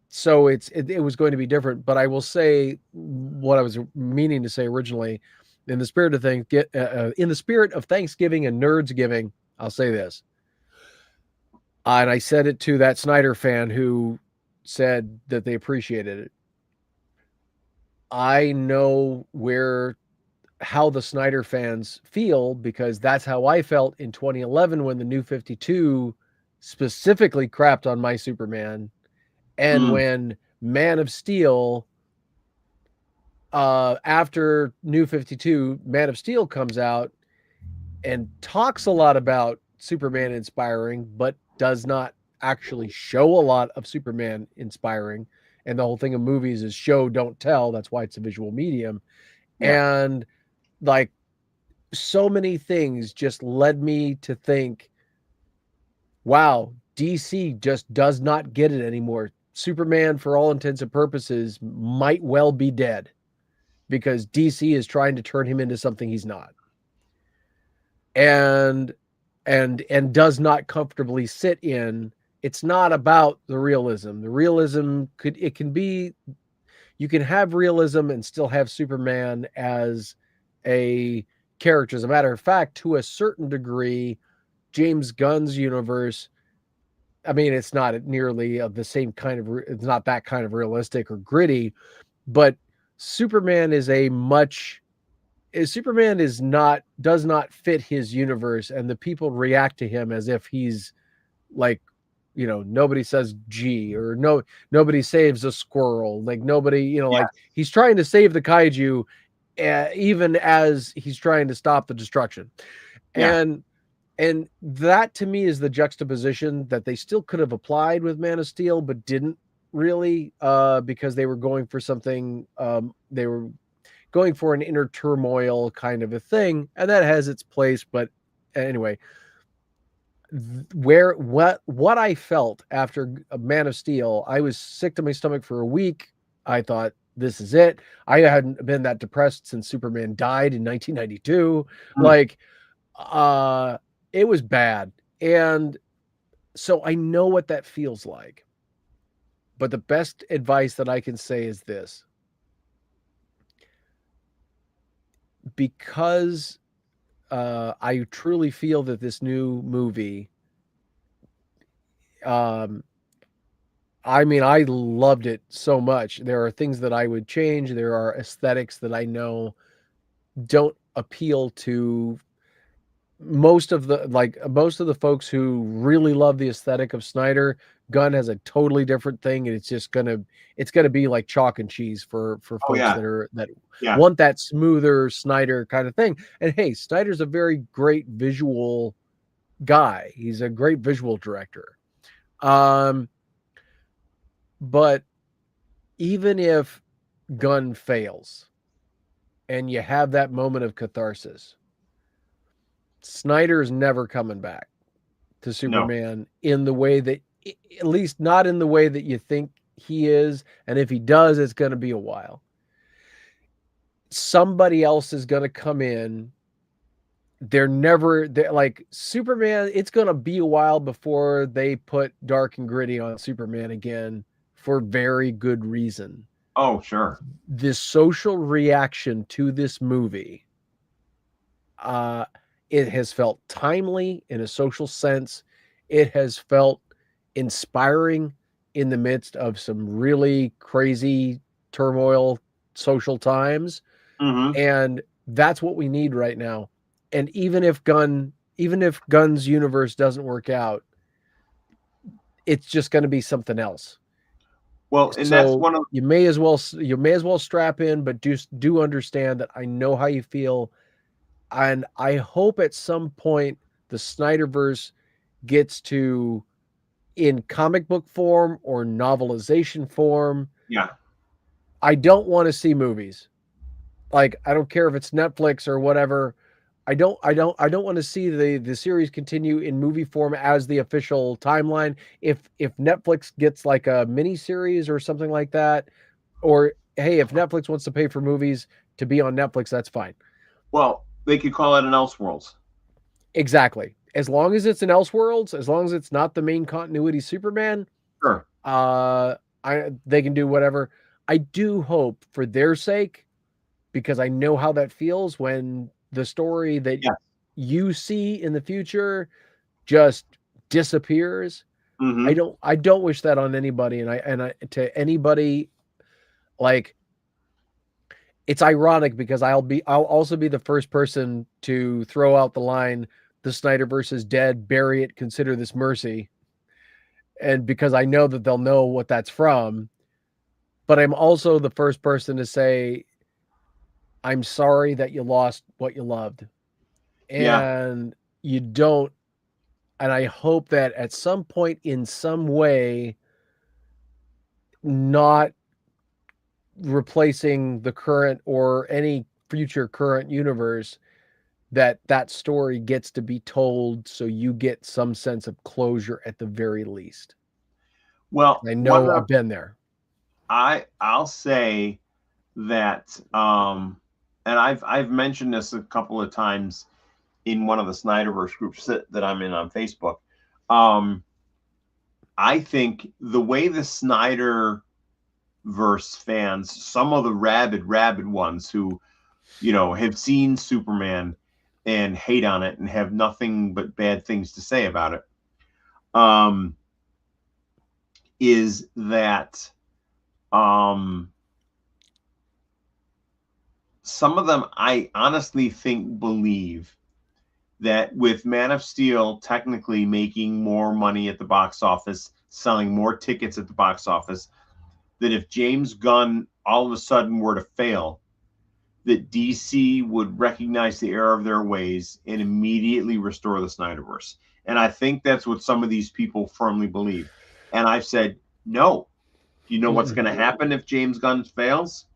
So it was going to be different. But I will say what I was meaning to say originally, in the spirit of in the spirit of Thanksgiving and Nerdsgiving, I'll say this. And I said it to that Snyder fan who said that they appreciated it. I know how the Snyder fans feel, because that's how I felt in 2011 when the New 52 specifically crapped on my Superman, and when Man of Steel, after New 52, Man of Steel comes out and talks a lot about Superman inspiring, but does not actually show a lot of Superman inspiring. And the whole thing of movies is show, don't tell. That's why it's a visual medium. Yeah. And like so many things just led me to think, wow, DC just does not get it anymore. Superman, for all intents and purposes, might well be dead because DC is trying to turn him into something he's not. And does not comfortably sit in. It's not about the realism. The realism you can have realism and still have Superman as a character. As a matter of fact, to a certain degree, James Gunn's universe, I mean, it's not nearly of the same kind of, it's not that kind of realistic or gritty, but Superman does not fit his universe, and the people react to him as if he's like, nobody says G, or nobody saves a squirrel. Like nobody, like he's trying to save the kaiju, even as he's trying to stop the destruction. Yeah. And that to me is the juxtaposition that they still could have applied with Man of Steel, but didn't really, because they were going for something, they were going for an inner turmoil kind of a thing, and that has its place. But anyway, what I felt after Man of Steel, I was sick to my stomach for a week. I thought, this is it. I hadn't been that depressed since Superman died in 1992. Like, it was bad. And so I know what that feels like. But the best advice that I can say is this. Because I truly feel that this new movie, I mean, I loved it so much. There are things that I would change. There are aesthetics that I know don't appeal to most of the folks who really love the aesthetic of Snyder. Gunn has a totally different thing, and it's gonna be like chalk and cheese for folks that want that smoother Snyder kind of thing. And hey, Snyder's a very great visual guy. He's a great visual director. But even if Gunn fails and you have that moment of catharsis, Snyder's never coming back to Superman in the way that, at least not in the way that you think he is. And if he does, it's going to be a while. Somebody else is going to come in. They're like Superman. It's going to be a while before they put dark and gritty on Superman again, for very good reason. Oh, sure. The social reaction to this movie, it has felt timely in a social sense. It has felt inspiring in the midst of some really crazy turmoil social times. Mm-hmm. And that's what we need right now. And even if Gunn's universe doesn't work out, it's just going to be something else. Well, and that's So one of you may as well strap in, but just do understand that I know how you feel, and I hope at some point the Snyderverse gets to, in comic book form or novelization form. yeah. I don't want to see movies. Like, I don't care if it's Netflix or whatever. I don't want to see the series continue in movie form as the official timeline. If Netflix gets like a mini series or something like that, or hey, if Netflix wants to pay for movies to be on Netflix, that's fine. Well, they could call it an Elseworlds. Exactly. As long as it's an Elseworlds, as long as it's not the main continuity Superman, Sure. they can do whatever. I do hope for their sake, because I know how that feels when the story that Yeah. you see in the future just disappears. Mm-hmm. I don't wish that on anybody, and I to anybody. Like, it's ironic because I'll also be the first person to throw out the line, "The Snyderverse is dead, bury it, consider this mercy." And because I know that they'll know what that's from, but I'm also the first person to say, I'm sorry that you lost what you loved. Yeah. And you don't, and I hope that at some point in some way, not replacing the current or any future current universe, that story gets to be told so you get some sense of closure at the very least. Well, I know I've been there. I'll say that, and I've mentioned this a couple of times in one of the Snyderverse groups that I'm in on Facebook. I think the way the Snyderverse fans, some of the rabid ones who, have seen Superman and hate on it and have nothing but bad things to say about it, is that some of them, I honestly think, believe that with Man of Steel technically making more money at the box office, selling more tickets at the box office, that if James Gunn all of a sudden were to fail, that DC would recognize the error of their ways and immediately restore the Snyderverse. And I think that's what some of these people firmly believe. And I've said, no. You know what's going to happen if James Gunn fails?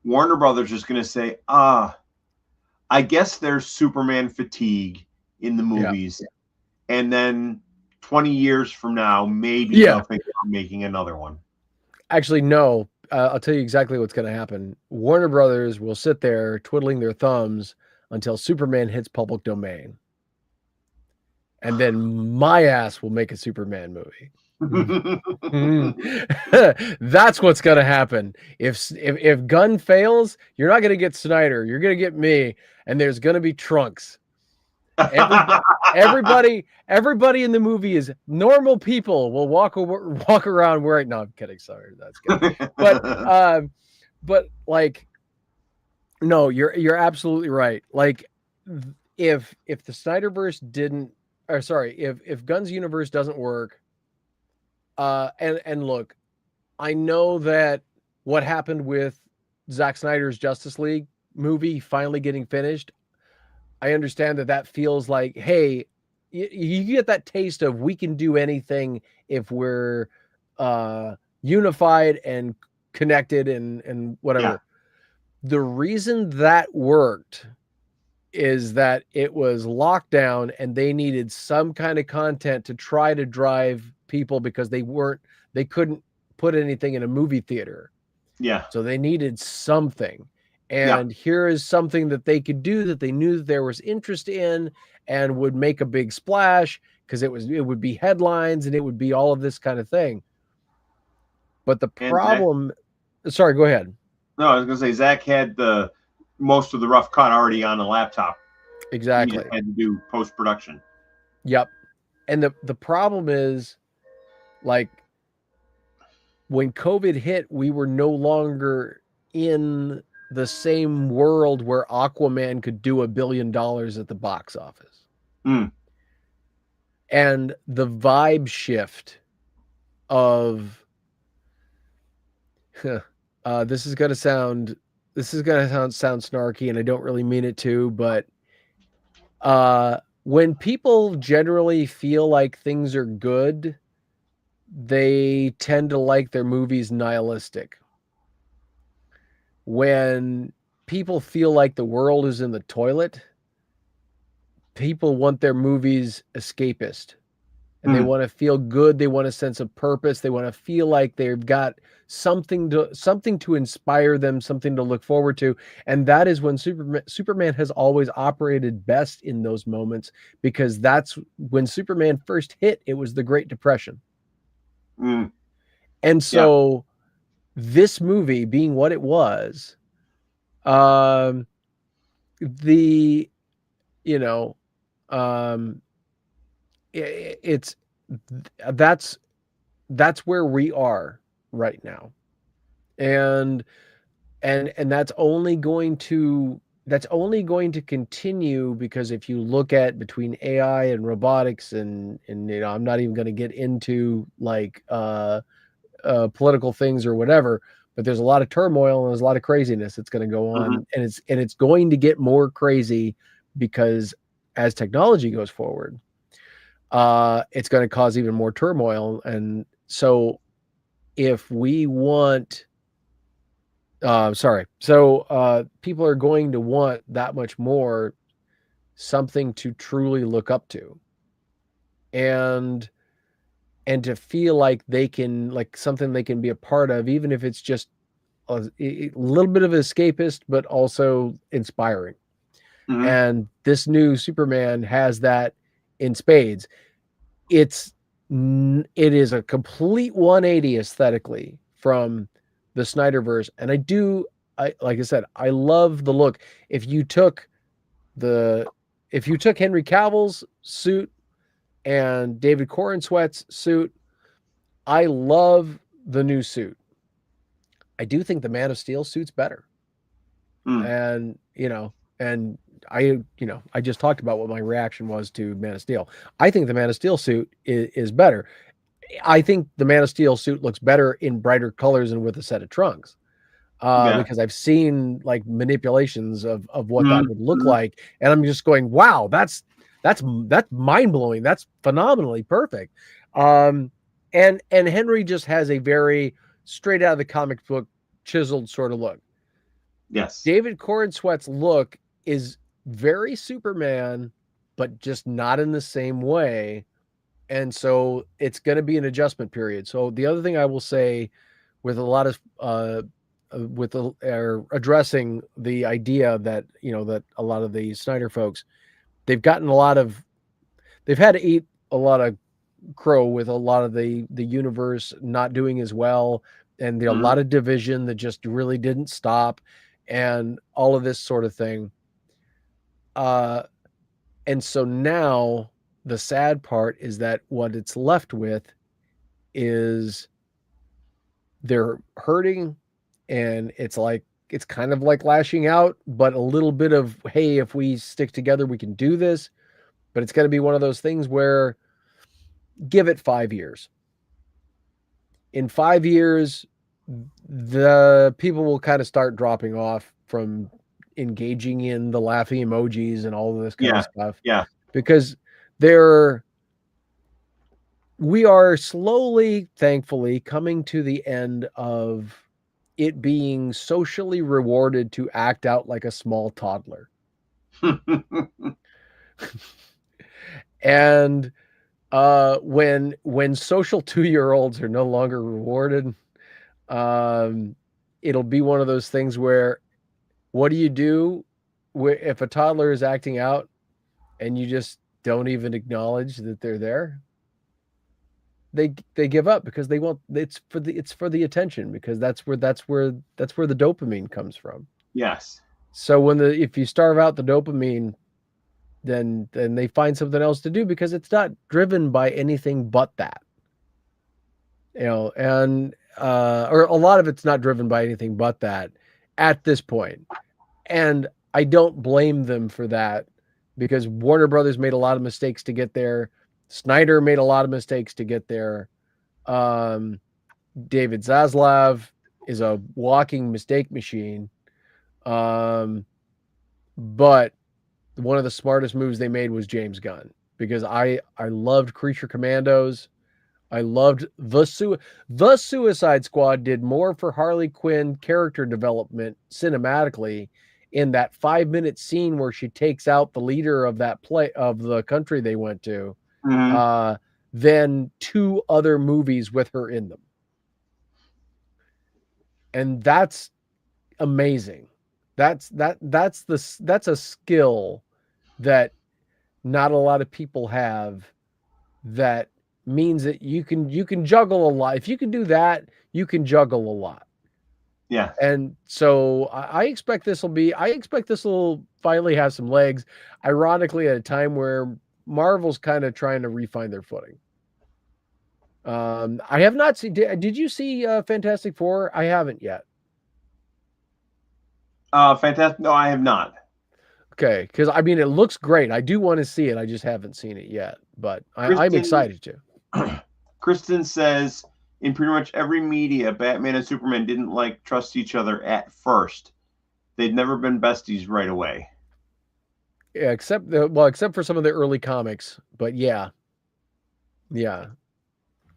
Warner Brothers is going to say, I guess there's Superman fatigue in the movies. Yeah. And then 20 years from now, maybe they'll think about making another one. Actually, no. I'll tell you exactly what's going to happen. Warner Brothers will sit there twiddling their thumbs until Superman hits public domain. And then my ass will make a Superman movie. That's what's going to happen. If Gunn fails, you're not going to get Snyder. You're going to get me, and there's going to be Trunks. Everybody in the movie is normal people. Will walk around wearing. No, I'm kidding. Sorry, that's good. But like, no, you're absolutely right. Like, if the Snyderverse didn't, or sorry, if Gunn's universe doesn't work, and look, I know that what happened with Zack Snyder's Justice League movie finally getting finished, I understand that feels like, hey, you get that taste of we can do anything if we're unified and connected and whatever. Yeah. The reason that worked is that it was lockdown and they needed some kind of content to try to drive people because they couldn't put anything in a movie theater. Yeah. So they needed something. And here is something that they could do that they knew that there was interest in and would make a big splash because it would be headlines and it would be all of this kind of thing. But the problem, sorry, go ahead. No, I was going to say Zach had most of the rough cut already on the laptop. Exactly. He just had to do post-production. Yep. And the problem is, like, when COVID hit, we were no longer in the same world where Aquaman could do $1 billion at the box office. Mm. And the vibe shift of this is gonna sound snarky, and I don't really mean it to, but when people generally feel like things are good, they tend to like their movies nihilistic. When people feel like the world is in the toilet, people want their movies escapist. And they want to feel good. They want a sense of purpose. They want to feel like they've got something to inspire them, something to look forward to. And that is when Superman has always operated best in those moments, because that's when Superman first hit. It was the Great Depression. Mm. And so this movie being what it was, that's where we are right now, and that's only going to continue, because if you look at between AI and robotics, and I'm not even going to get into like political things or whatever, but there's a lot of turmoil and there's a lot of craziness that's going to go on, and it's going to get more crazy, because as technology goes forward, it's going to cause even more turmoil. And so if we want, people are going to want that much more something to truly look up to, and to feel like they can, like, something they can be a part of, even if it's just a little bit of escapist, but also inspiring. And this new Superman has that in spades. It is a complete 180 aesthetically from the Snyderverse, and like I said, I love the look. If you took Henry Cavill's suit and David Corenswet's suit, I love the new suit. I do think the Man of Steel suit's better. And I just talked about what my reaction was to Man of Steel. I think the Man of Steel suit is better. I think the Man of Steel suit looks better in brighter colors and with a set of trunks. Because I've seen like manipulations of what that would look like, and I'm just going, wow, that's mind blowing. That's phenomenally perfect. And Henry just has a very straight out of the comic book chiseled sort of look. Yes. David Corenswet's look is very Superman, but just not in the same way. And so it's going to be an adjustment period. So the other thing I will say, with a lot of addressing the idea that that a lot of the Snyder folks, they've had to eat a lot of crow with a lot of the universe not doing as well, and a lot of division that just really didn't stop, and all of this sort of thing. And so now the sad part is that what it's left with is they're hurting, and it's kind of like lashing out, but a little bit of, hey, if we stick together, we can do this. But it's going to be one of those things where, give it 5 years. In 5 years, the people will kind of start dropping off from engaging in the laughing emojis and all of this kind of stuff. Yeah. Because we are slowly, thankfully, coming to the end of it being socially rewarded to act out like a small toddler. And when social 2-year-olds are no longer rewarded, it'll be one of those things where, what do you do if a toddler is acting out and you just don't even acknowledge that they're there? They give up, because they want, it's for the attention, because that's where the dopamine comes from. Yes. So if you starve out the dopamine, then they find something else to do because it's not driven by anything but that. And or a lot of it's not driven by anything but that at this point. And I don't blame them for that, because Warner Brothers made a lot of mistakes to get there. Snyder made a lot of mistakes to get there. David Zaslav is a walking mistake machine. But one of the smartest moves they made was James Gunn, because I loved Creature Commandos. I loved the Suicide Squad did more for Harley Quinn character development cinematically in that 5-minute scene where she takes out the leader of that of the country they went to, than 2 other movies with her in them. And that's amazing. That's a skill that not a lot of people have, that means that you can juggle a lot. If you can do that, you can juggle a lot. Yeah. And so I expect this will finally have some legs, ironically at a time where Marvel's kind of trying to refine their footing. I have not seen, did you see Fantastic Four? I haven't yet. Fantastic. No, I have not. Okay, because I mean, it looks great. I do want to see it. I just haven't seen it yet, but I'm excited to. Kristen says, in pretty much every media, Batman and Superman didn't trust each other at first. They'd never been besties right away. Yeah, except for some of the early comics, but yeah,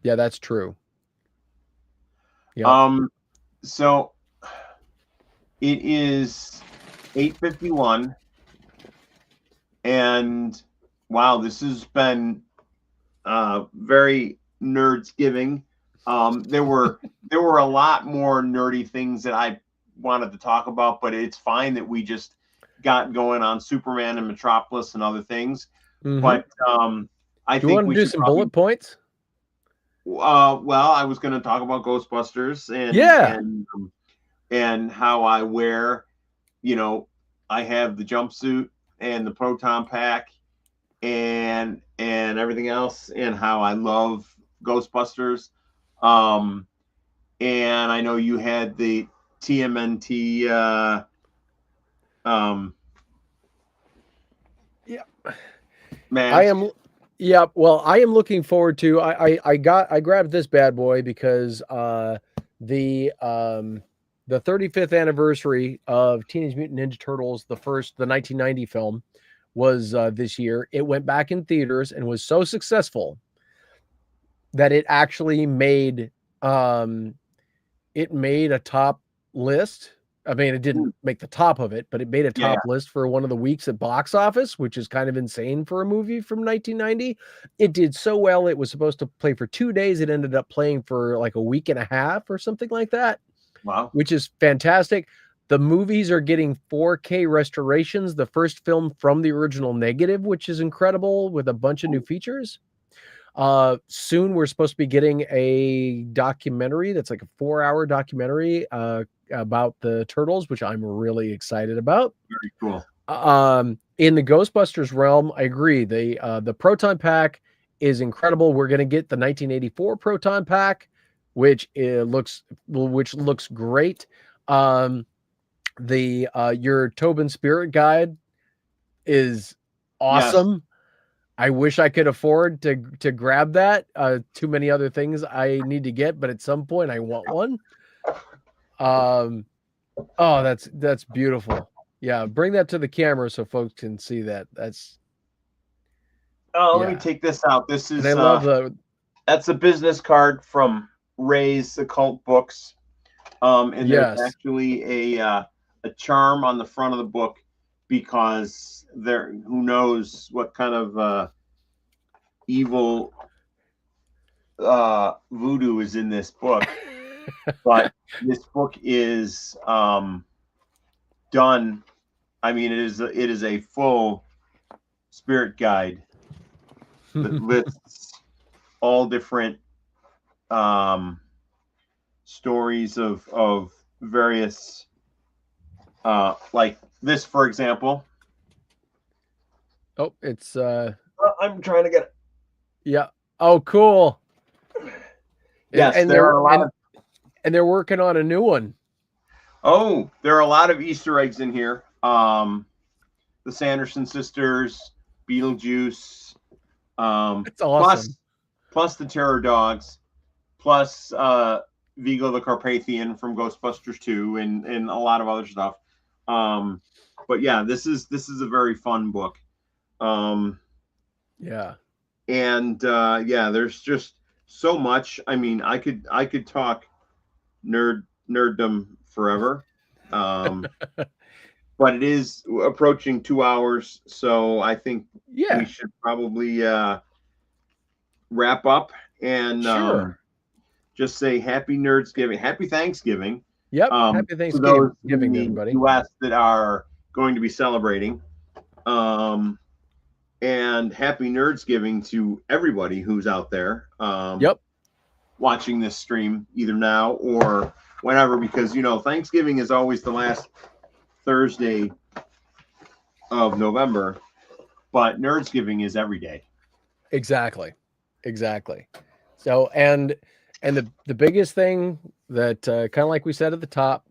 that's true. Yeah. So it is 8:51, and wow, this has been very Nerdsgiving. There were a lot more nerdy things that I wanted to talk about, but it's fine that we just got going on Superman and Metropolis and other things. Mm-hmm. But I think we do should some bullet points. Well, I was going to talk about Ghostbusters and how I wear, I have the jumpsuit and the proton pack and everything else, and how I love Ghostbusters. And I know you had the TMNT mask. Well, I am looking forward to, I grabbed this bad boy because the 35th anniversary of Teenage Mutant Ninja Turtles, the 1990 film, was this year. It went back in theaters and was so successful that it actually made a top list. I mean, it didn't make the top of it, but it made a top list for one of the weeks at box office, which is kind of insane for a movie from 1990. It did so well. It was supposed to play for 2 days. It ended up playing for like a week and a half or something like that. Wow. Which is fantastic. The movies are getting 4K restorations, the first film from the original negative, which is incredible, with a bunch of new features. Soon we're supposed to be getting a documentary that's like a 4-hour documentary about the Turtles, which I'm really excited about. Very cool. In the Ghostbusters realm, I agree. The Proton Pack is incredible. We're going to get the 1984 Proton Pack, which looks great. Your Tobin Spirit Guide is awesome. Yes. I wish I could afford to grab that. Too many other things I need to get, but at some point I want one. Oh, that's beautiful. Yeah, bring that to the camera so folks can see that. Let me take this out. This is, I love that's a business card from Ray's Occult Books. And there's actually a charm on the front of the book, because who knows what kind of evil voodoo is in this book. But this book is done. I mean, it is a full spirit guide that lists all different stories of various, like this, for example. Oh, it's I'm trying to get it. yeah. Oh, cool. Yes, and there they're are a lot of. and they're working on a new one. Oh, there are a lot of Easter eggs in here. The Sanderson sisters, Beetlejuice, It's awesome. plus the Terror Dogs, plus Vigo the Carpathian from Ghostbusters 2, and a lot of other stuff. But yeah, this is a very fun book. Yeah. And yeah, there's just so much. I mean, I could talk nerddom forever. But it is approaching 2 hours, so I think Yeah. we should probably wrap up and Sure. just say happy Nerdsgiving, happy Thanksgiving. Yep. Happy For Thanksgiving, those in the everybody. U.S. that are going to be celebrating. And happy Nerdsgiving to everybody who's out there Yep. watching this stream either now or whenever, because Thanksgiving is always the last Thursday of November, but Nerdsgiving is every day. Exactly. So and the biggest thing that kind of like we said at the top,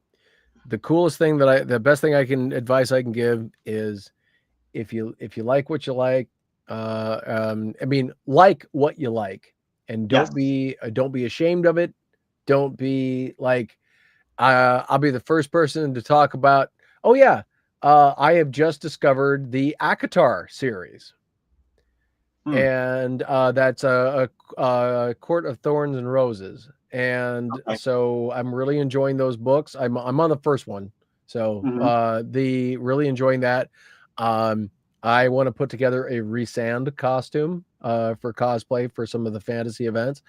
the coolest thing the best thing advice I can give is if you like what you like, I mean, like what you like, and don't be ashamed of it. Don't be like, I'll be the first person to talk about, oh yeah, I have just discovered the ACOTAR series. And that's a Court of Thorns and Roses. And so I'm really enjoying those books. I'm on the first one. So really enjoying that. I want to put together a Resand costume for cosplay for some of the fantasy events.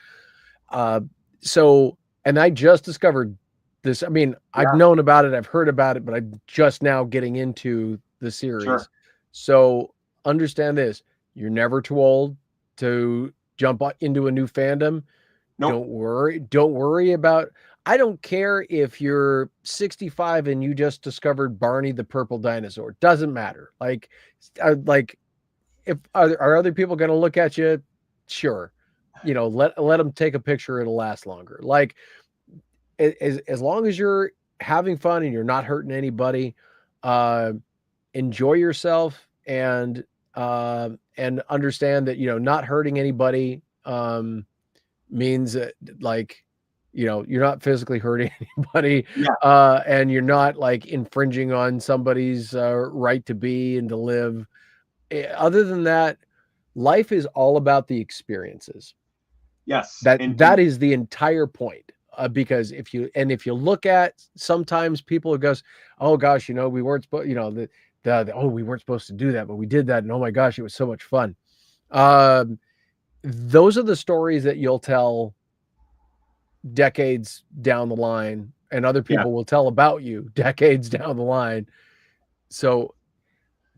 And I just discovered this. I mean, I've known about it, I've heard about it, but I'm just now getting into the series. Sure. So understand this. You're never too old to jump into a new fandom. Nope. Don't worry about, I don't care if you're 65 and you just discovered Barney the Purple Dinosaur. Doesn't matter. Like if are other people going to look at you? Sure. Let them take a picture. It'll last longer. Like as long as you're having fun and you're not hurting anybody, enjoy yourself and understand that, not hurting anybody means that, like, you're not physically hurting anybody, and you're not like infringing on somebody's right to be and to live. Other than that, life is all about the experiences. Yes. That is the entire point. Because if you look at, sometimes people goes, oh gosh, we weren't supposed, we weren't supposed to do that, but we did that, and oh my gosh, it was so much fun. Those are the stories that you'll tell decades down the line, and other people will tell about you decades down the line. So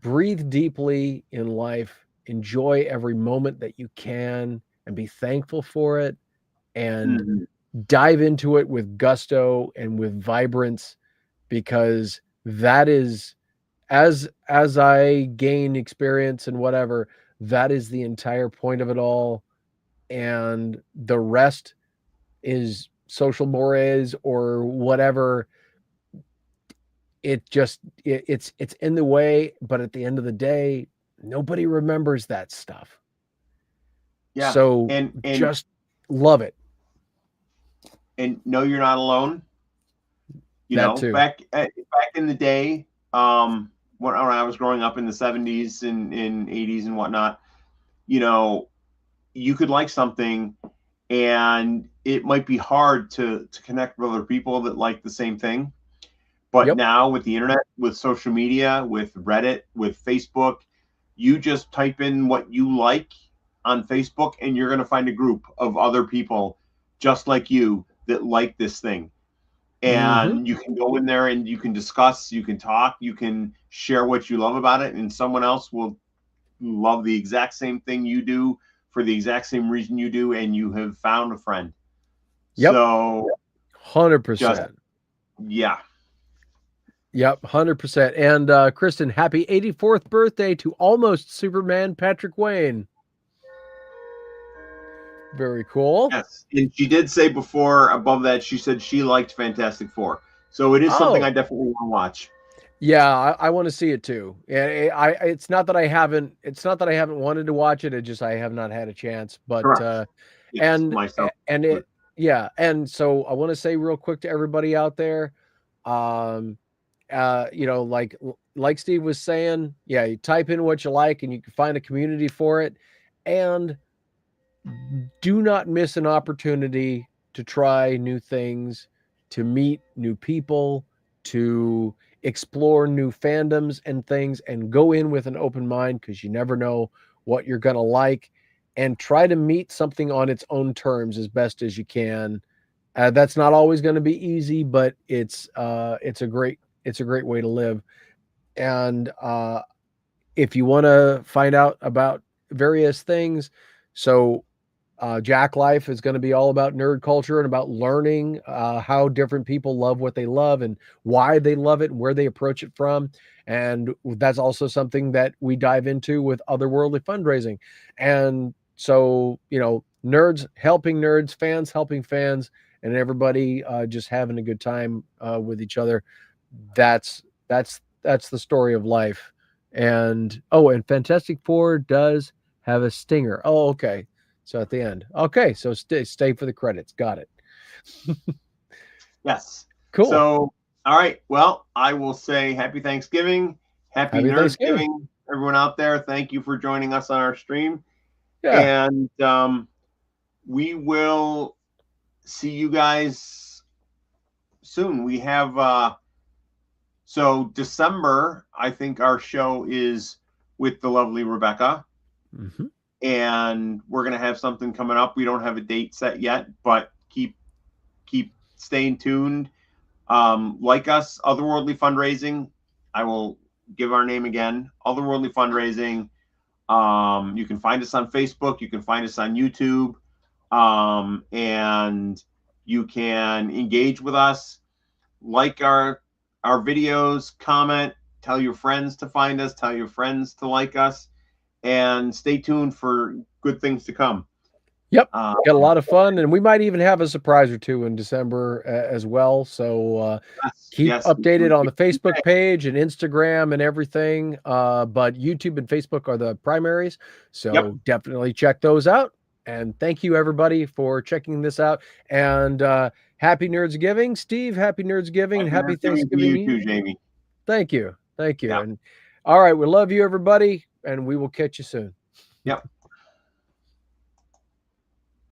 breathe deeply in life, enjoy every moment that you can, and be thankful for it, and dive into it with gusto and with vibrance, because that is, as I gain experience and whatever, that is the entire point of it all. And the rest is social mores or whatever. It's in the way, but at the end of the day, nobody remembers that stuff. Yeah. So and just love it. And know you're not alone. Back in the day, when I was growing up in the 70s and 80s and whatnot, you could like something and it might be hard to connect with other people that like the same thing. But now with the internet, with social media, with Reddit, with Facebook, you just type in what you like on Facebook and you're going to find a group of other people just like you that like this thing. And you can go in there and you can discuss, you can talk, you can share what you love about it, and someone else will love the exact same thing you do for the exact same reason you do, and you have found a friend. Yep. So 100%. Yeah. Yep, 100%. And Kristen, happy 84th birthday to almost Superman Patrick Wayne. Very cool. Yes, and she did say before above that she said she liked Fantastic Four, so it is something I definitely want to watch. Yeah, I want to see it too. It's not that I haven't. It's not that I haven't wanted to watch it. It just I have not had a chance. But Yes, and myself. and it yeah. And so I want to say real quick to everybody out there, you know, like Steve was saying, yeah, you type in what you like and you can find a community for it, and do not miss an opportunity to try new things, to meet new people, to explore new fandoms and things, and go in with an open mind, because you never know what you're going to like, and try to meet something on its own terms as best as you can. That's not always going to be easy, but it's a great way to live. And if you want to find out about various things, so Jack Life is going to be all about nerd culture and about learning how different people love what they love and why they love it and where they approach it from. And that's also something that we dive into with otherworldly fundraising. And so, you know, nerds helping nerds, fans helping fans, and everybody just having a good time with each other. That's the story of life. And and Fantastic Four does have a stinger. Oh, okay. So at the end. Okay, so stay for the credits. Got it. Yes. Cool. So, all right. Well, I will say happy Thanksgiving. Happy Nerdsgiving, everyone out there. Thank you for joining us on our stream. Yeah. And we will see you guys soon. We have so December, I think our show is with the lovely Rebecca. Mm-hmm. And we're going to have something coming up. We don't have a date set yet, but keep staying tuned. Like us, Otherworldly Fundraising. I will give our name again, Otherworldly Fundraising. You can find us on Facebook. You can find us on YouTube. And you can engage with us, like our videos, comment, tell your friends to find us, tell your friends to like us. And stay tuned for good things to come. Yep, got a lot of fun, and we might even have a surprise or two in December as well. So keep updated on the Facebook page and Instagram and everything. But YouTube and Facebook are the primaries, so definitely check those out. And thank you everybody for checking this out. And happy Nerdsgiving, Steve. Happy Nerdsgiving. Happy Thanksgiving to you too, Jamie. Thank you. Yep. And all right, we love you everybody, and we will catch you soon. Yep.